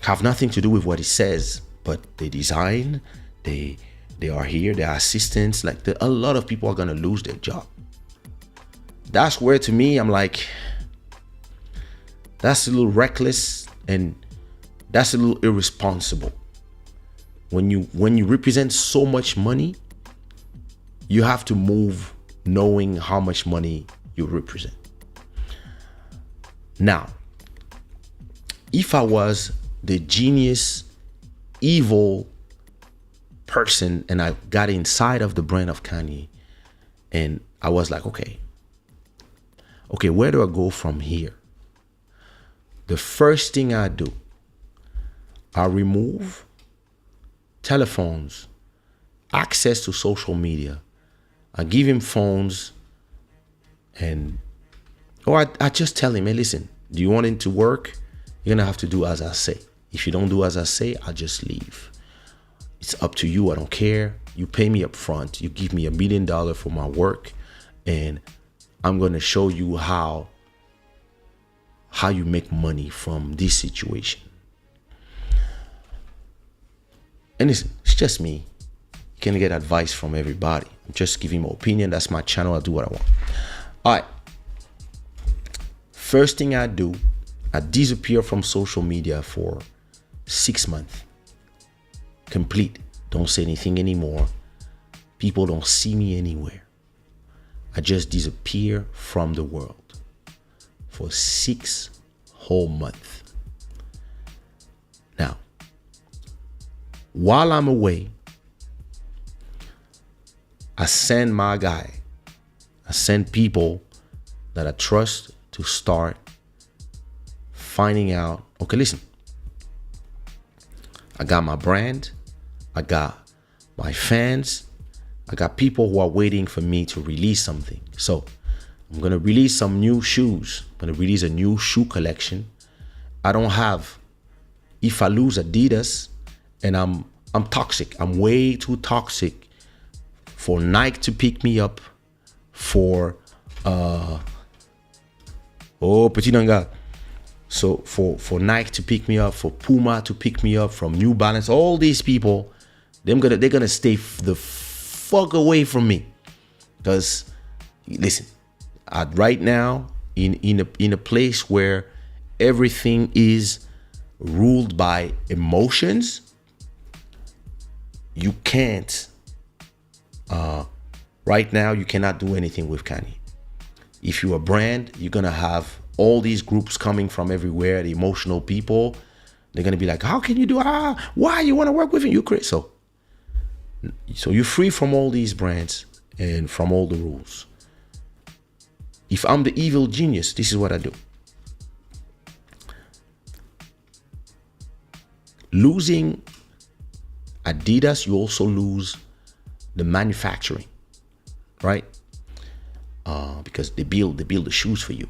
have nothing to do with what he says, but they design, they are here, they're assistants. Like a lot of people are gonna lose their job. That's where, to me, I'm like, that's a little reckless, and that's a little irresponsible. When you represent so much money, you have to move knowing how much money you represent. Now, if I was the genius, evil person, and I got inside of the brain of Kanye, and I was like, okay, where do I go from here? The first thing I do, I remove telephones, access to social media. I give him phones, or I just tell him, hey, listen, do you want it to work? You're gonna have to do as I say. If you don't do as I say, I'll just leave. It's up to you. I don't care. You pay me up front. You give me $1 million for my work, and I'm gonna show you how you make money from this situation. And listen, it's just me. You can't get advice from everybody. I'm just giving my opinion. That's my channel. I'll do what I want. All right. First thing I do, I disappear from social media for 6 months. Complete. Don't say anything anymore. People don't see me anywhere. I just disappear from the world for 6 whole months. Now, while I'm away, I send my guy. I send people that I trust to start finding out, okay, listen, I got my brand, I got my fans, I got people who are waiting for me to release something. So I'm gonna release some new shoes. I'm gonna release a new shoe collection. I don't have, if I lose Adidas, and I'm toxic. I'm way too toxic for Nike to pick me up, for petit nanga. So for Nike to pick me up, for Puma to pick me up, from New Balance, all these people, they're gonna stay the fuck away from me. Because listen, right now in a place where everything is ruled by emotions, you can't. Right now, you cannot do anything with Kanye. If you're a brand, you're gonna have all these groups coming from everywhere. The emotional people, they're gonna be like, "How can you do? Why you want to work with him? You crazy?" So you're free from all these brands and from all the rules. If I'm the evil genius, this is what I do. Losing Adidas, you also lose the manufacturing, right? Because they build the shoes for you.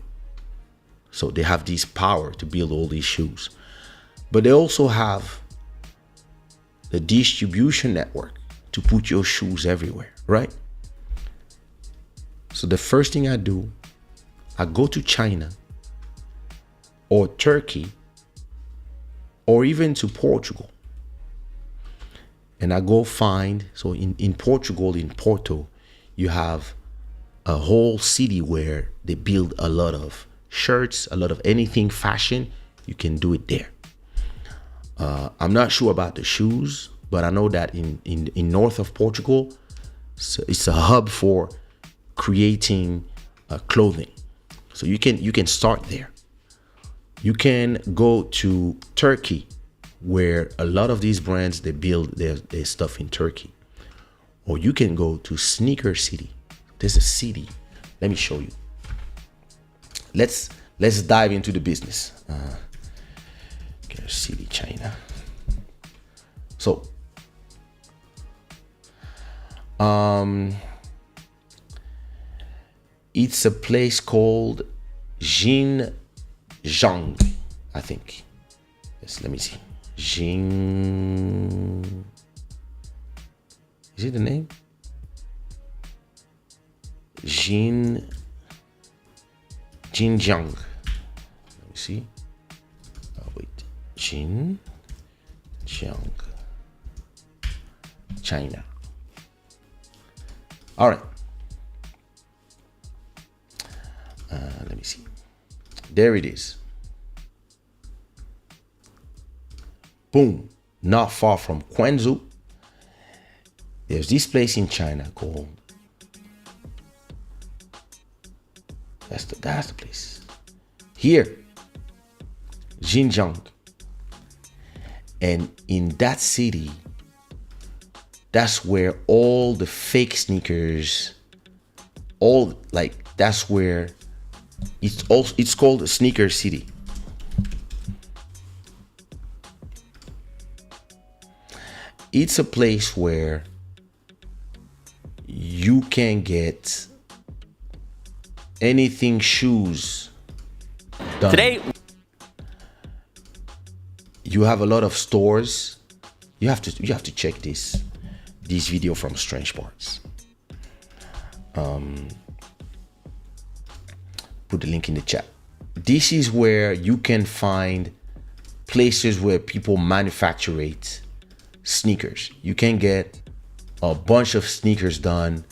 So they have this power to build all these shoes. But they also have the distribution network to put your shoes everywhere, right? So the first thing I do, I go to China or Turkey or even to Portugal. And I go find, so in Portugal, in Porto, you have a whole city where they build a lot of shirts, a lot of anything fashion. You can do it there. I'm not sure about the shoes, but I know that in north of Portugal, so it's a hub for creating clothing. So you can start there. You can go to Turkey, where a lot of these brands, they build their stuff in Turkey. Or you can go to Sneaker City. There's a city. Let me show you. Let's dive into the business. City, China. So, it's a place called Xinjiang, I think. Yes, let me see. Is it the name? Xinjiang. Let me see. Oh wait, Xinjiang, China. All right. Let me see. There it is. Boom. Not far from Quanzhou. There's this place in China called. That's the place. Here, Xinjiang. And in that city, that's where all the fake sneakers, that's where it's called a sneaker city. It's a place where you can get anything shoes done. Today, you have a lot of stores. You have to check this video from Strange Parts. Put the link in the chat. This is where you can find places where people manufacture sneakers. You can get a bunch of sneakers done,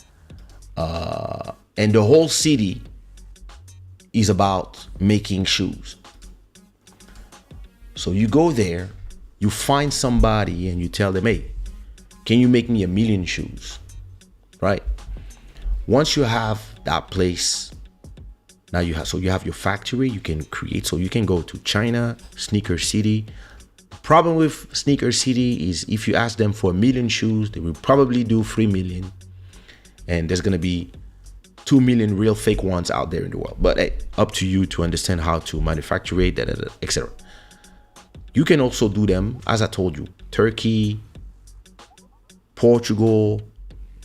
and the whole city is about making shoes. So you go there, you find somebody and you tell them, hey, can you make me 1 million shoes? Right? Once you have that place, now you have your factory, you can create. So you can go to China, Sneaker City. The problem with Sneaker City is if you ask them for 1 million shoes, they will probably do 3 million. and there's gonna be 2 million real fake ones out there in the world. But hey, up to you to understand how to manufacture it, etc. You can also do them, as I told you, Turkey, Portugal.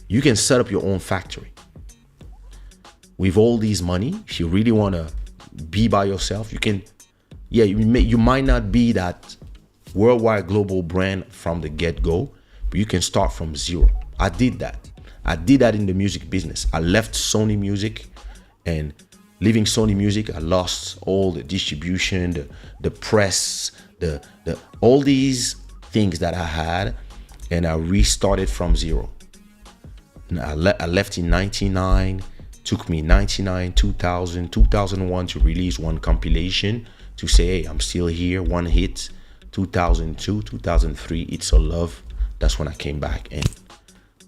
You can set up your own factory. With all these money, if you really want to be by yourself, you can. Yeah, you might not be that worldwide global brand from the get-go, but you can start from zero. I did that. I did that in the music business. I left Sony Music, and leaving Sony Music, I lost all the distribution, the press, the all these things that I had, and I restarted from zero. And I left in 99. Took me 99, 2000, 2001 to release one compilation to say, hey, I'm still here. One hit. 2002, 2003, It's a Love. That's when I came back and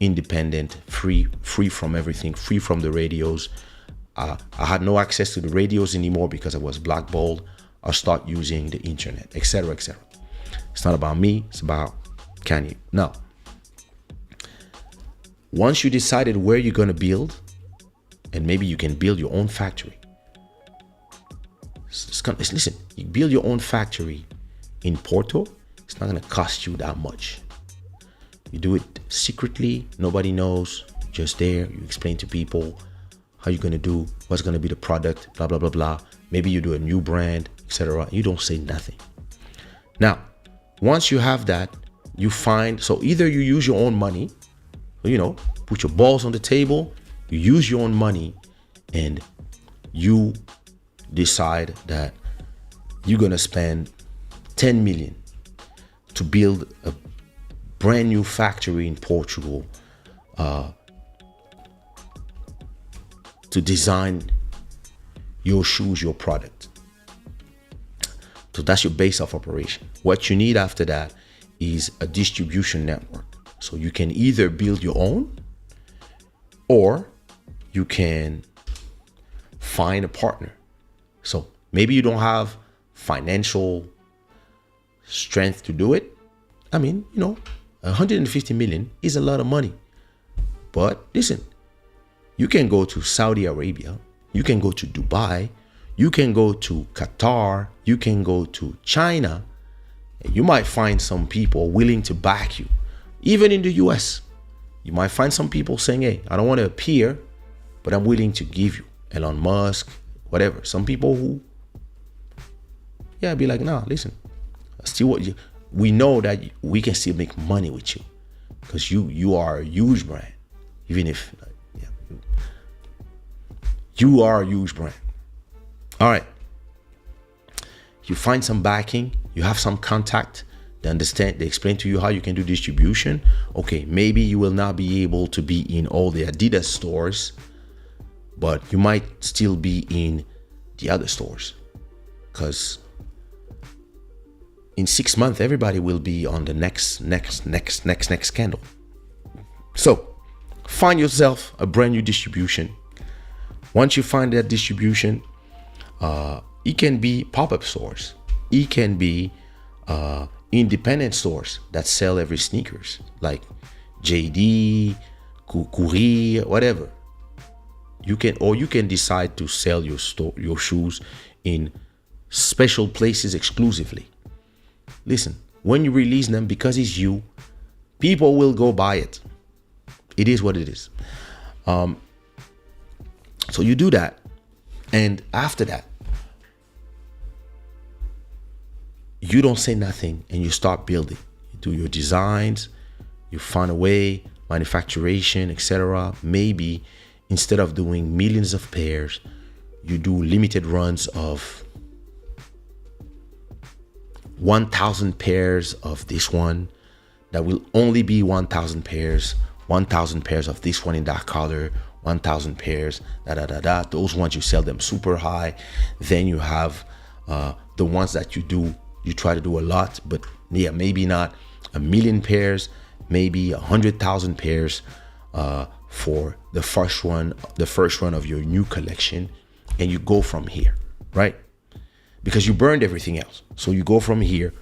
independent, free from everything, free from the radios. I had no access to the radios anymore because I was blackballed. I start using the internet, etc., etc. It's not about me. It's about Kanye. Now, once you decided where you're going to build, and maybe you can build your own factory. Listen, you build your own factory in Porto, it's not going to cost you that much. You do it secretly, nobody knows, just there. You explain to people how you're going to do, what's going to be the product, blah, blah, blah, blah. Maybe you do a new brand, etc. You don't say nothing. Now, once you have that, you find, so either you use your own money, put your balls on the table, you use your own money, and you decide that you're going to spend 10 million to build a brand new factory in Portugal, to design your shoes, your product. So that's your base of operation. What you need after that is a distribution network. So you can either build your own, or you can find a partner. So maybe you don't have financial strength to do it. I mean, 150 million is a lot of money. But listen, you can go to Saudi Arabia, you can go to Dubai, you can go to Qatar, you can go to China, and you might find some people willing to back you. Even in the US, you might find some people saying, hey, I don't want to appear, but I'm willing to give you. Elon Musk, whatever. Some people who, be like, nah, listen, we know that we can still make money with you because you are a huge brand. Even if, you are a huge brand. All right. You find some backing, you have some contact, they explain to you how you can do distribution. Okay, maybe you will not be able to be in all the Adidas stores, but you might still be in the other stores, because in 6 months, everybody will be on the next candle. So find yourself a brand new distribution. Once you find that distribution, it can be pop-up stores. It can be independent stores that sell every sneakers, like JD, Courir, whatever. You can decide to sell your shoes in special places exclusively. Listen, when you release them, because it's you, people will go buy it. It is what it is. So you do that, and after that, you don't say nothing and you start building. You do your designs, you find a way, manufacturation, etc. Maybe instead of doing millions of pairs, you do limited runs of 1,000 pairs of this one. That will only be 1,000 pairs, 1,000 pairs of this one in that color, 1,000 pairs, Those ones you sell them super high. Then you have the ones that you try to do a lot, but maybe not 1 million pairs, maybe 100,000 pairs for the first run of your new collection, and you go from here, right? Because you burned everything else, so you go from here.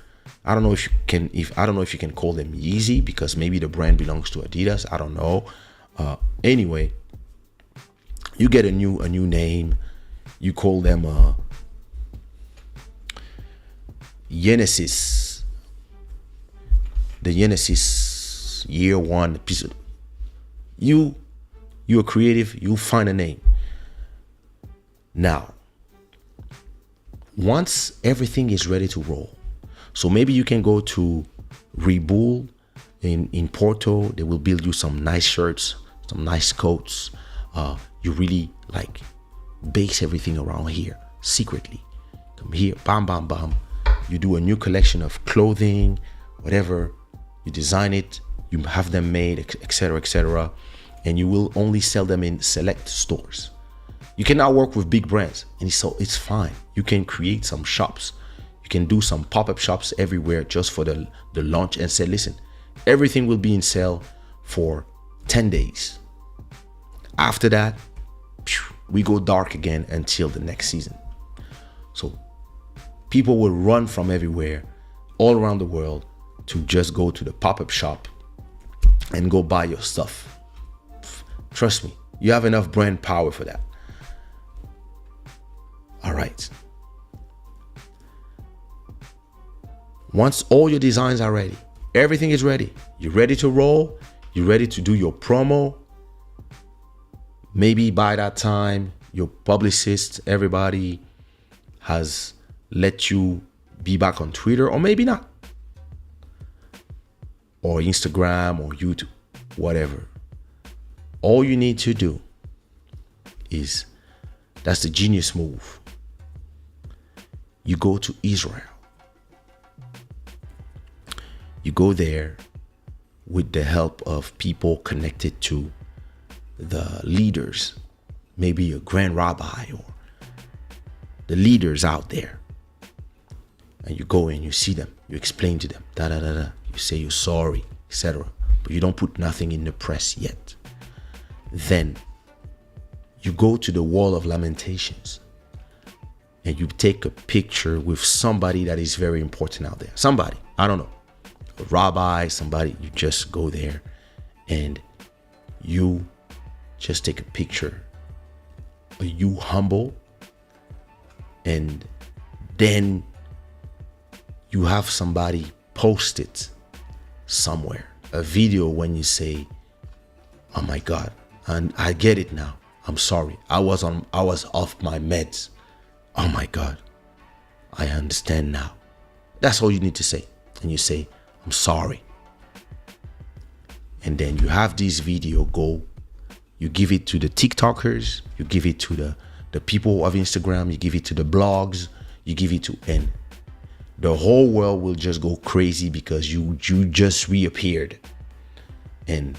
I don't know if you can call them Yeezy, because maybe the brand belongs to Adidas. I don't know. Anyway, You get a new name. You call them Genesis. The Genesis year one episode. You're creative. You find a name. Now, once everything is ready to roll, so maybe you can go to Rebull in Porto. They will build you some nice shirts, some nice coats. You really like base everything around here secretly. Come here, bam, bam, bam. You do a new collection of clothing, whatever. You design it, you have them made, etc., etc., and you will only sell them in select stores. You cannot work with big brands, and it's fine. You can create some shops. You can do some pop-up shops everywhere just for the launch and say, listen, everything will be in sale for 10 days. After that, we go dark again until the next season. So people will run from everywhere, all around the world, to just go to the pop-up shop and go buy your stuff. Trust me, you have enough brand power for that. All right. Once all your designs are ready, everything is ready, you're ready to roll, you're ready to do your promo. Maybe by that time, your publicist, everybody has let you be back on Twitter, or maybe not. Or Instagram or YouTube, whatever. All you need to do is, that's the genius move. You go to Israel. You go there with the help of people connected to the leaders, maybe a grand rabbi or the leaders out there. And you go and you see them, you explain to them, da da da da. You say you're sorry, etc. But you don't put nothing in the press yet. Then you go to the wall of lamentations and you take a picture with somebody that is very important out there. Somebody, I don't know, a rabbi, somebody. You just go there and you just take a picture. Are you humble? And then you have somebody post it somewhere, a video when you say, oh my God, and I get it now. I'm sorry. I was off my meds. Oh my God, I understand now. That's all you need to say. And you say, I'm sorry. And then you have this video go, you give it to the TikTokers, you give it to the people of Instagram, you give it to the blogs, you give it to, and the whole world will just go crazy because you just reappeared. And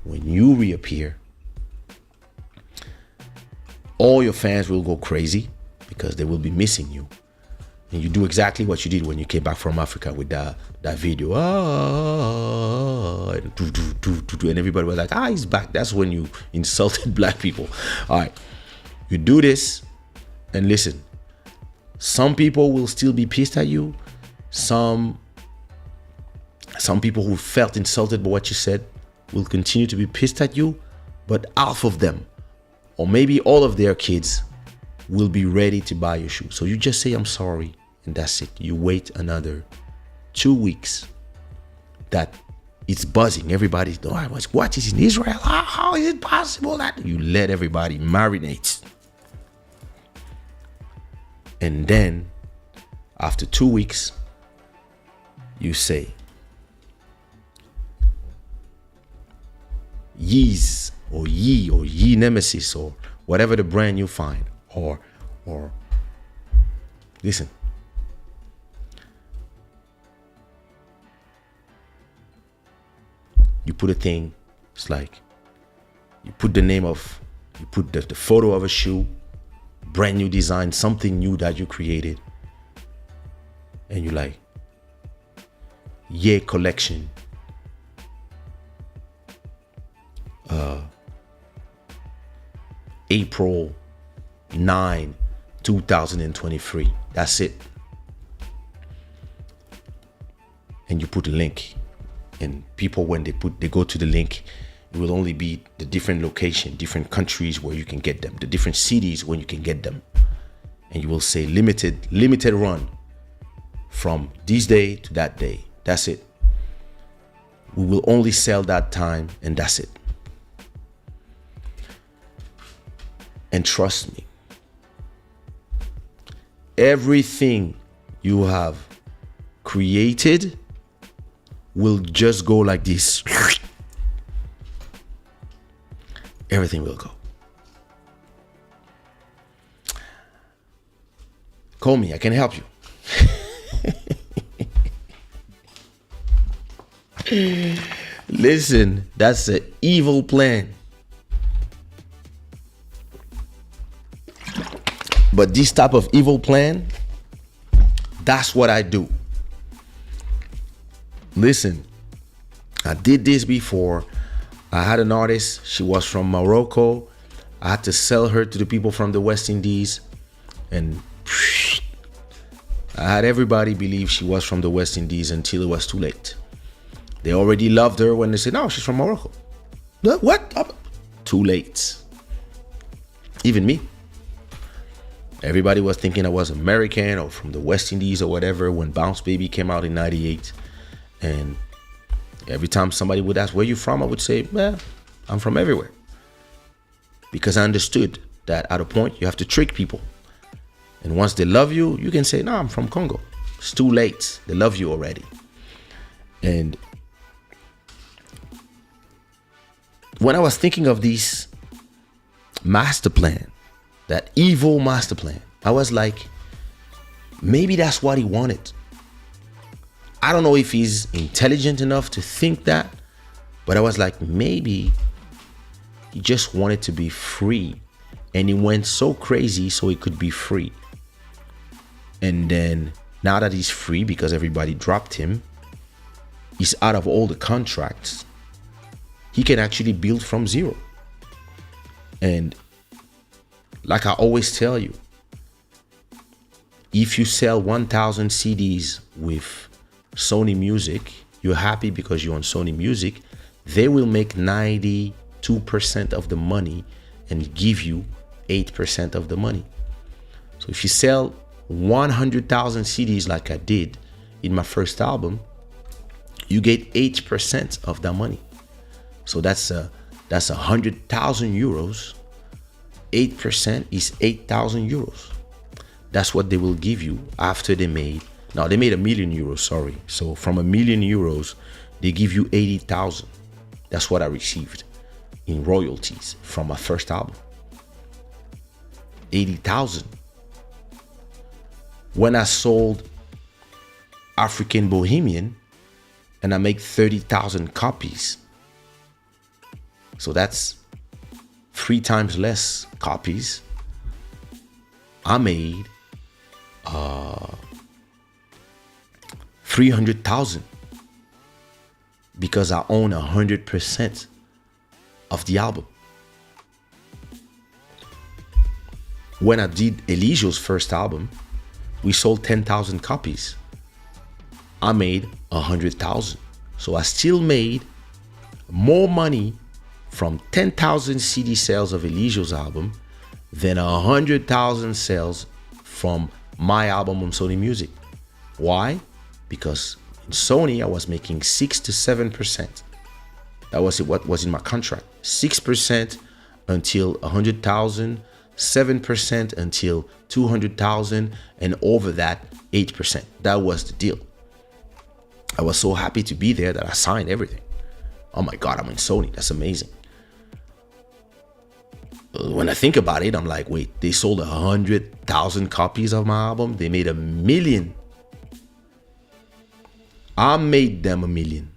when you reappear, all your fans will go crazy because they will be missing you. And you do exactly what you did when you came back from Africa with that video. And everybody was like, he's back. That's when you insulted black people. All right. You do this, and listen, some people will still be pissed at you. Some people who felt insulted by what you said will continue to be pissed at you, but half of them, or maybe all of their kids, will be ready to buy your shoe. So you just say, I'm sorry, and that's it. You wait another 2 weeks that it's buzzing. Everybody's, what is in Israel? How is it possible that you let everybody marinate? And then after 2 weeks, you say, Yeez or Ye Nemesis or whatever the brand you find, or listen, you put a thing, it's like you put the name of, you put the photo of a shoe, brand new design, something new that you created, and you like, Ye collection, April 9, 2023. That's it. And you put a link, and people, when they go to the link, It will only be the different location, different countries where you can get them, the different cities when you can get them. And you will say limited run from this day to that day. That's it. We will only sell that time, and that's it. And trust me, everything you have created will just go like this. Everything will go. Call me, I can help you. Listen, that's an evil plan. But this type of evil plan, that's what I do. Listen, I did this before. I had an artist, she was from Morocco. I had to sell her to the people from the West Indies. And I had everybody believe she was from the West Indies until it was too late. They already loved her when they said, no, she's from Morocco. What? Too late. Even me. Everybody was thinking I was American or from the West Indies or whatever when Bounce Baby came out in 98. And every time somebody would ask, where you from? I would say, well, I'm from everywhere. Because I understood that at a point you have to trick people. And once they love you, you can say, no, I'm from Congo. It's too late. They love you already. And when I was thinking of this master plan, that evil master plan, I was like, maybe that's what he wanted. I don't know if he's intelligent enough to think that, but I was like, maybe he just wanted to be free. And he went so crazy so he could be free. And then now that he's free because everybody dropped him, he's out of all the contracts. He can actually build from zero. And like I always tell you, if you sell 1,000 CDs with Sony Music, you're happy because you're on Sony Music. They will make 92% of the money and give you 8% of the money. So if you sell 100,000 CDs like I did in my first album, you get 8% of that money. So that's 100,000 euros. 8% is 8,000 euros. That's what they will give you after they made. Now they made €1 million, sorry. So from €1 million, they give you 80,000. That's what I received in royalties from my first album. 80,000. When I sold African Bohemian and I make 30,000 copies. So that's 3 times less copies. I made 300,000 because I own 100% of the album. When I did Eligio's first album, we sold 10,000 copies. I made 100,000. So I still made more money from 10,000 CD sales of Eligio's album than 100,000 sales from my album on Sony Music. Why? Because in Sony, I was making 6 to 7%. That was what was in my contract. 6% until 100,000, 7% until 200,000, and over that, 8%. That was the deal. I was so happy to be there that I signed everything. Oh my God, I'm in Sony. That's amazing. When I think about it, I'm like, wait, they sold 100,000 copies of my album. They made $1 million. I made them $1 million.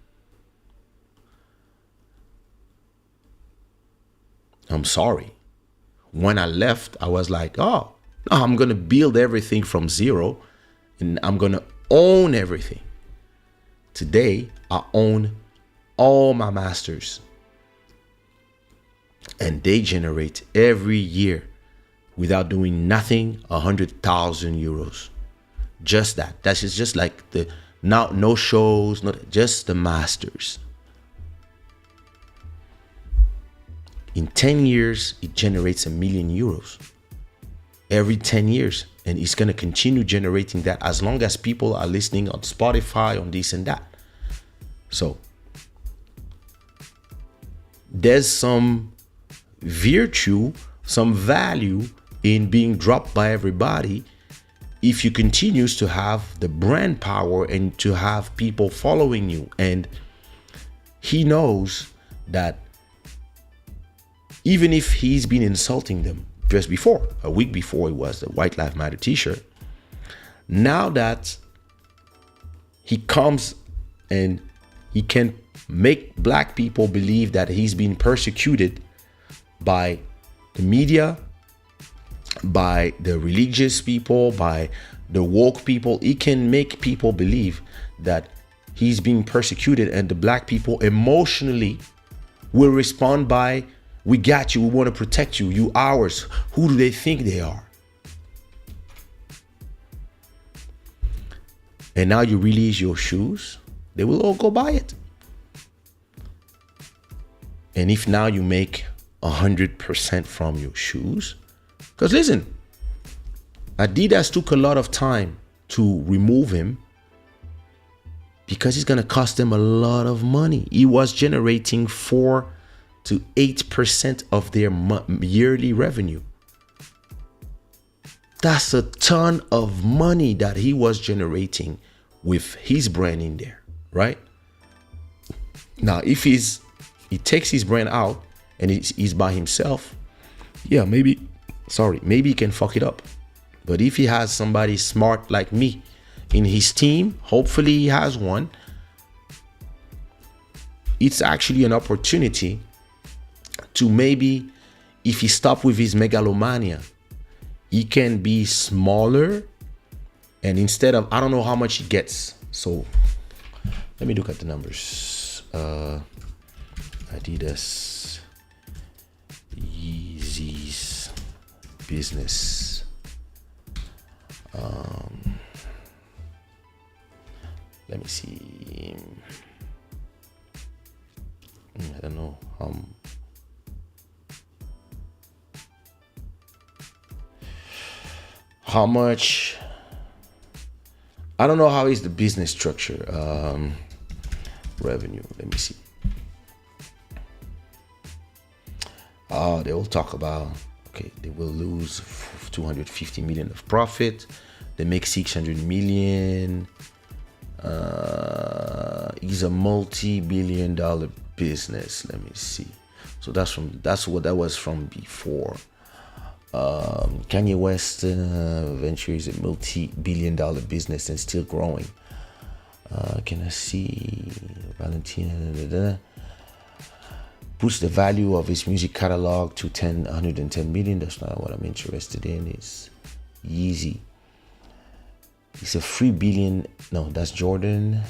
I'm sorry. When I left, I was like, oh, I'm going to build everything from zero and I'm going to own everything. Today, I own all my masters. And they generate every year without doing nothing, 100,000 euros. Just that. That's just like the no shows, not just the masters. In 10 years, it generates €1 million every 10 years. And it's going to continue generating that as long as people are listening on Spotify, on this and that. So there's some virtue, some value in being dropped by everybody if you continues to have the brand power and to have people following you. And he knows that even if he's been insulting them just before, a week before it was the White Lives Matter t-shirt, now that he comes and he can make black people believe that he's being persecuted by the media, by the religious people, by the woke people. He can make people believe that he's being persecuted, and the black people emotionally will respond by, we got you, we want to protect you, you ours. Who do they think they are? And now you release your shoes, they will all go buy it. And if now you make 100% from your shoes, because listen, Adidas took a lot of time to remove him because it's going to cost them a lot of money. He was generating 4 to 8% of their yearly revenue. That's a ton of money that he was generating with his brand in there, right? Now, if he takes his brand out and he's by himself, yeah, maybe he can fuck it up. But if he has somebody smart like me in his team, hopefully he has one, it's actually an opportunity to maybe, if he stop with his megalomania, he can be smaller. And instead of, I don't know how much he gets. So let me look at the numbers. Adidas Yeezys business. Let me see. I don't know. How much? I don't know how is the business structure. Revenue. Let me see. They will talk about, okay, they will lose 250 million of profit. They make 600 million. Is a multi-billion-dollar business. Let me see. So that's what that was from before. Kanye West venture is a multi-billion-dollar business and still growing. Can I see Valentina? Boost the value of his music catalog to 110 million. That's not what I'm interested in. It's Yeezy. It's a 3 billion. No, that's Jordan.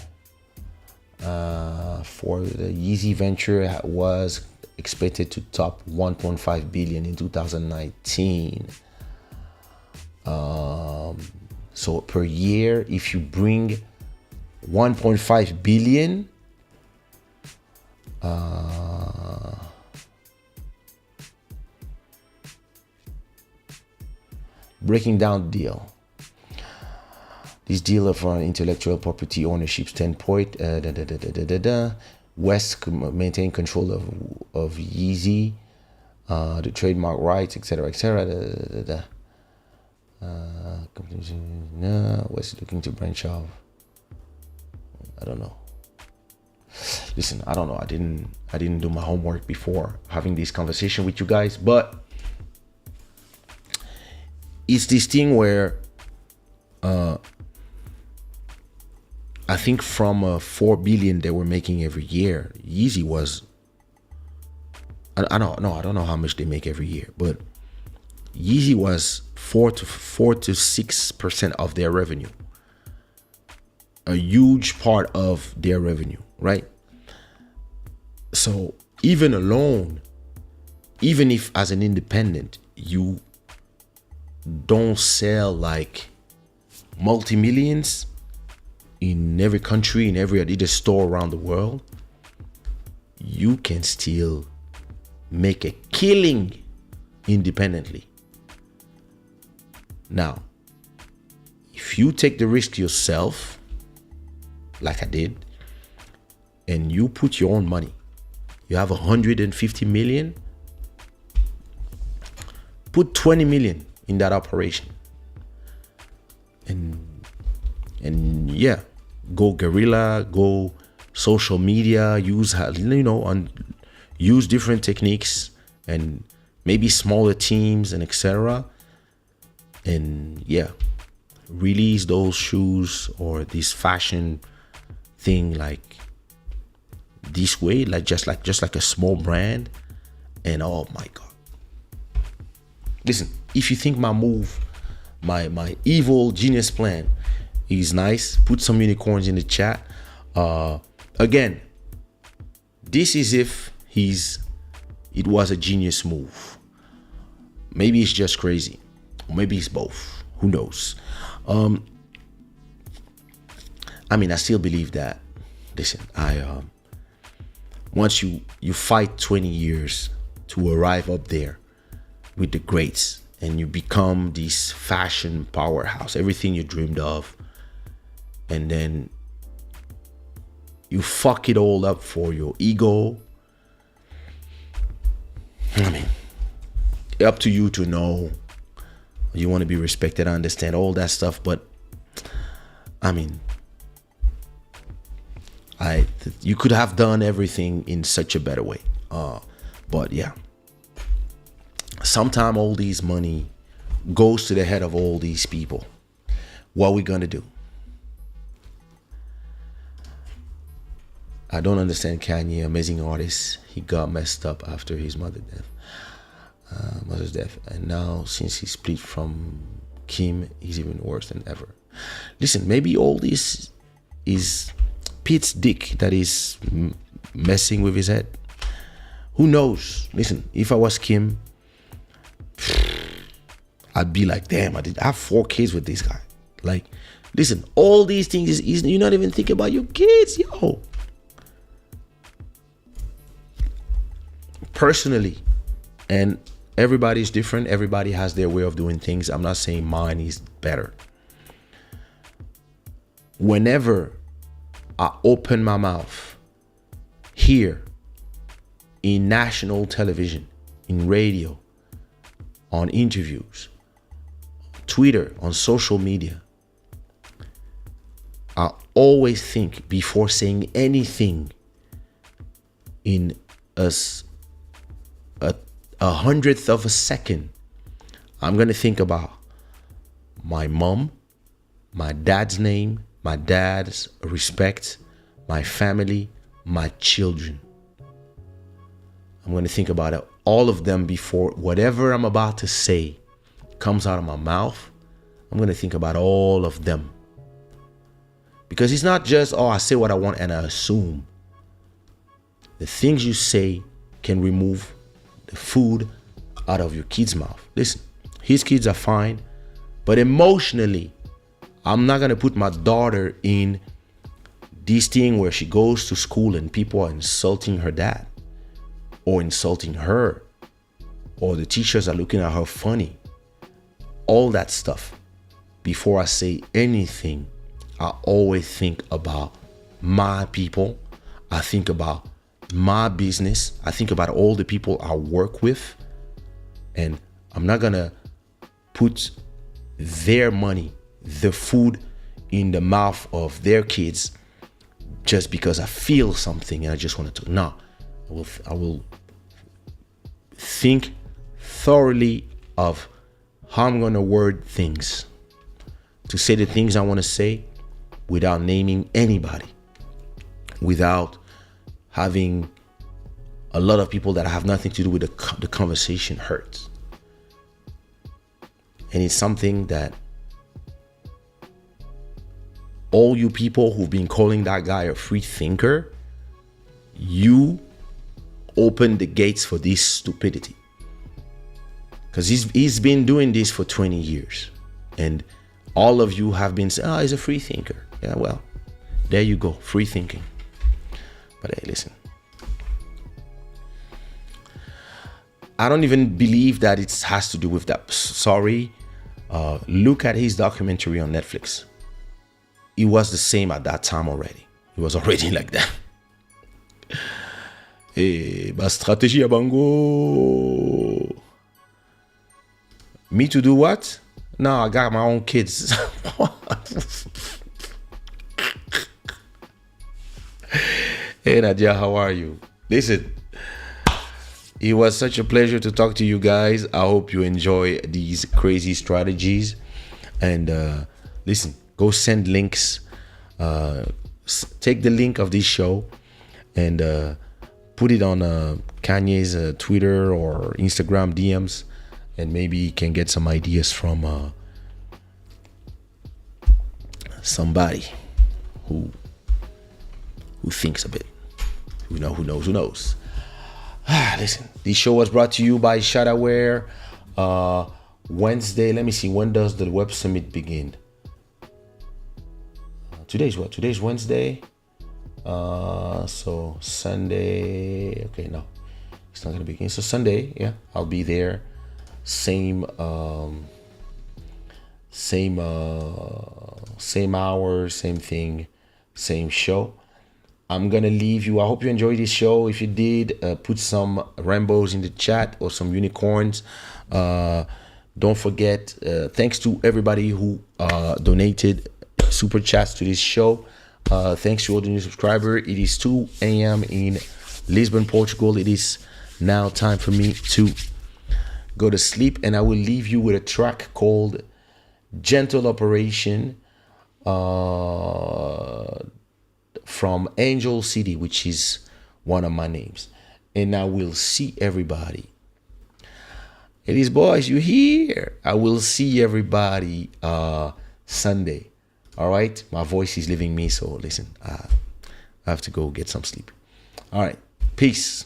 For the Yeezy venture was expected to top 1.5 billion in 2019. So per year, if you bring 1.5 billion, breaking down the deal. This deal from an intellectual property ownership standpoint, West maintain control of Yeezy, the trademark rights, etc., etc. West is looking to branch off. I don't know. Listen, I don't know. I didn't do my homework before having this conversation with you guys, but it's this thing where I think from 4 billion they were making every year, Yeezy was, I don't know how much they make every year, but Yeezy was 4 to 6% of their revenue. A huge part of their revenue, right? So even alone, even if as an independent you don't sell like multi-millions in every country, in every Adidas store around the world, you can still make a killing independently. Now, if you take the risk yourself, like I did, and you put your own money, you have 150 million, put 20 million in that operation. And yeah, go guerrilla, go social media, use different techniques and maybe smaller teams and etc. And yeah, release those shoes or this fashion thing like this way, like just like a small brand. And oh my god, listen, if you think my move, my evil genius plan is nice, put some unicorns in the chat. Again, this is if it was a genius move. Maybe it's just crazy, or maybe it's both, who knows. I mean, I still believe that, listen, once you fight 20 years to arrive up there with the greats, and you become this fashion powerhouse, everything you dreamed of, and then you fuck it all up for your ego. I mean, up to you to know. You want to be respected, I understand all that stuff, but I mean, you could have done everything in such a better way. But yeah, sometime all these money goes to the head of all these people. What are we gonna do? I don't understand Kanye, amazing artist. He got messed up after his mother's death, and now since he split from Kim, he's even worse than ever. Listen, maybe all this is Pete's dick that is messing with his head. Who knows? Listen, if I was Kim, I'd be like, damn, I have 4 kids with this guy. Like, listen, all these things is you're not even thinking about your kids, yo. Personally, and everybody's different, everybody has their way of doing things. I'm not saying mine is better. Whenever I open my mouth here in national television, in radio, on interviews, Twitter, on social media, I always think before saying anything in a hundredth of a second, I'm gonna think about my mom, my dad's name, my dad's respect, my family, my children. I'm gonna think about it, all of them, before whatever I'm about to say comes out of my mouth. I'm gonna think about all of them, because it's not just, oh, I say what I want and I assume. The things you say can remove the food out of your kid's mouth. Listen, his kids are fine, but emotionally, I'm not gonna put my daughter in this thing where she goes to school and people are insulting her dad or insulting her, or the teachers are looking at her funny. All that stuff. Before I say anything, I always think about my people. I think about my business. I think about all the people I work with, and I'm not gonna put their money, the food, in the mouth of their kids just because I feel something and I just want to. No, I will think thoroughly of how I'm gonna word things to say the things I want to say without naming anybody, without having a lot of people that have nothing to do with the conversation hurt. And it's something that all you people who've been calling that guy a free thinker, you open the gates for this stupidity. Because he's been doing this for 20 years. And all of you have been saying, he's a free thinker. Yeah, well, there you go, free thinking. But hey, listen. I don't even believe that it has to do with that. Sorry. Look at his documentary on Netflix. It was the same at that time already. It was already like that. Hey, ma stratégie à bango. Me to do what? No, I got my own kids. Hey Nadia, how are you? Listen, it was such a pleasure to talk to you guys. I hope you enjoy these crazy strategies. And listen, go send links. Take the link of this show and put it on Kanye's Twitter or Instagram DMs, and maybe you can get some ideas from somebody who thinks a bit. Who knows. Listen, this show was brought to you by Shada. Wednesday, let me see, when does the Web Summit begin? Today's what? Today's Wednesday. So Sunday. Okay, no, it's not gonna begin. So Sunday, yeah, I'll be there. Same hour, same thing, same show. I'm gonna leave you. I hope you enjoyed this show. If you did, put some rainbows in the chat or some unicorns. Don't forget, thanks to everybody who donated super chats to this show. Thanks to all the new subscribers. It is 2 a.m. in Lisbon, Portugal. It is now time for me to go to sleep, and I will leave you with a track called Gentle Operation from Angel City, which is one of my names. And I will see everybody. It is, boys, you here. I will see everybody Sunday. All right, my voice is leaving me, so listen, I have to go get some sleep. All right, peace.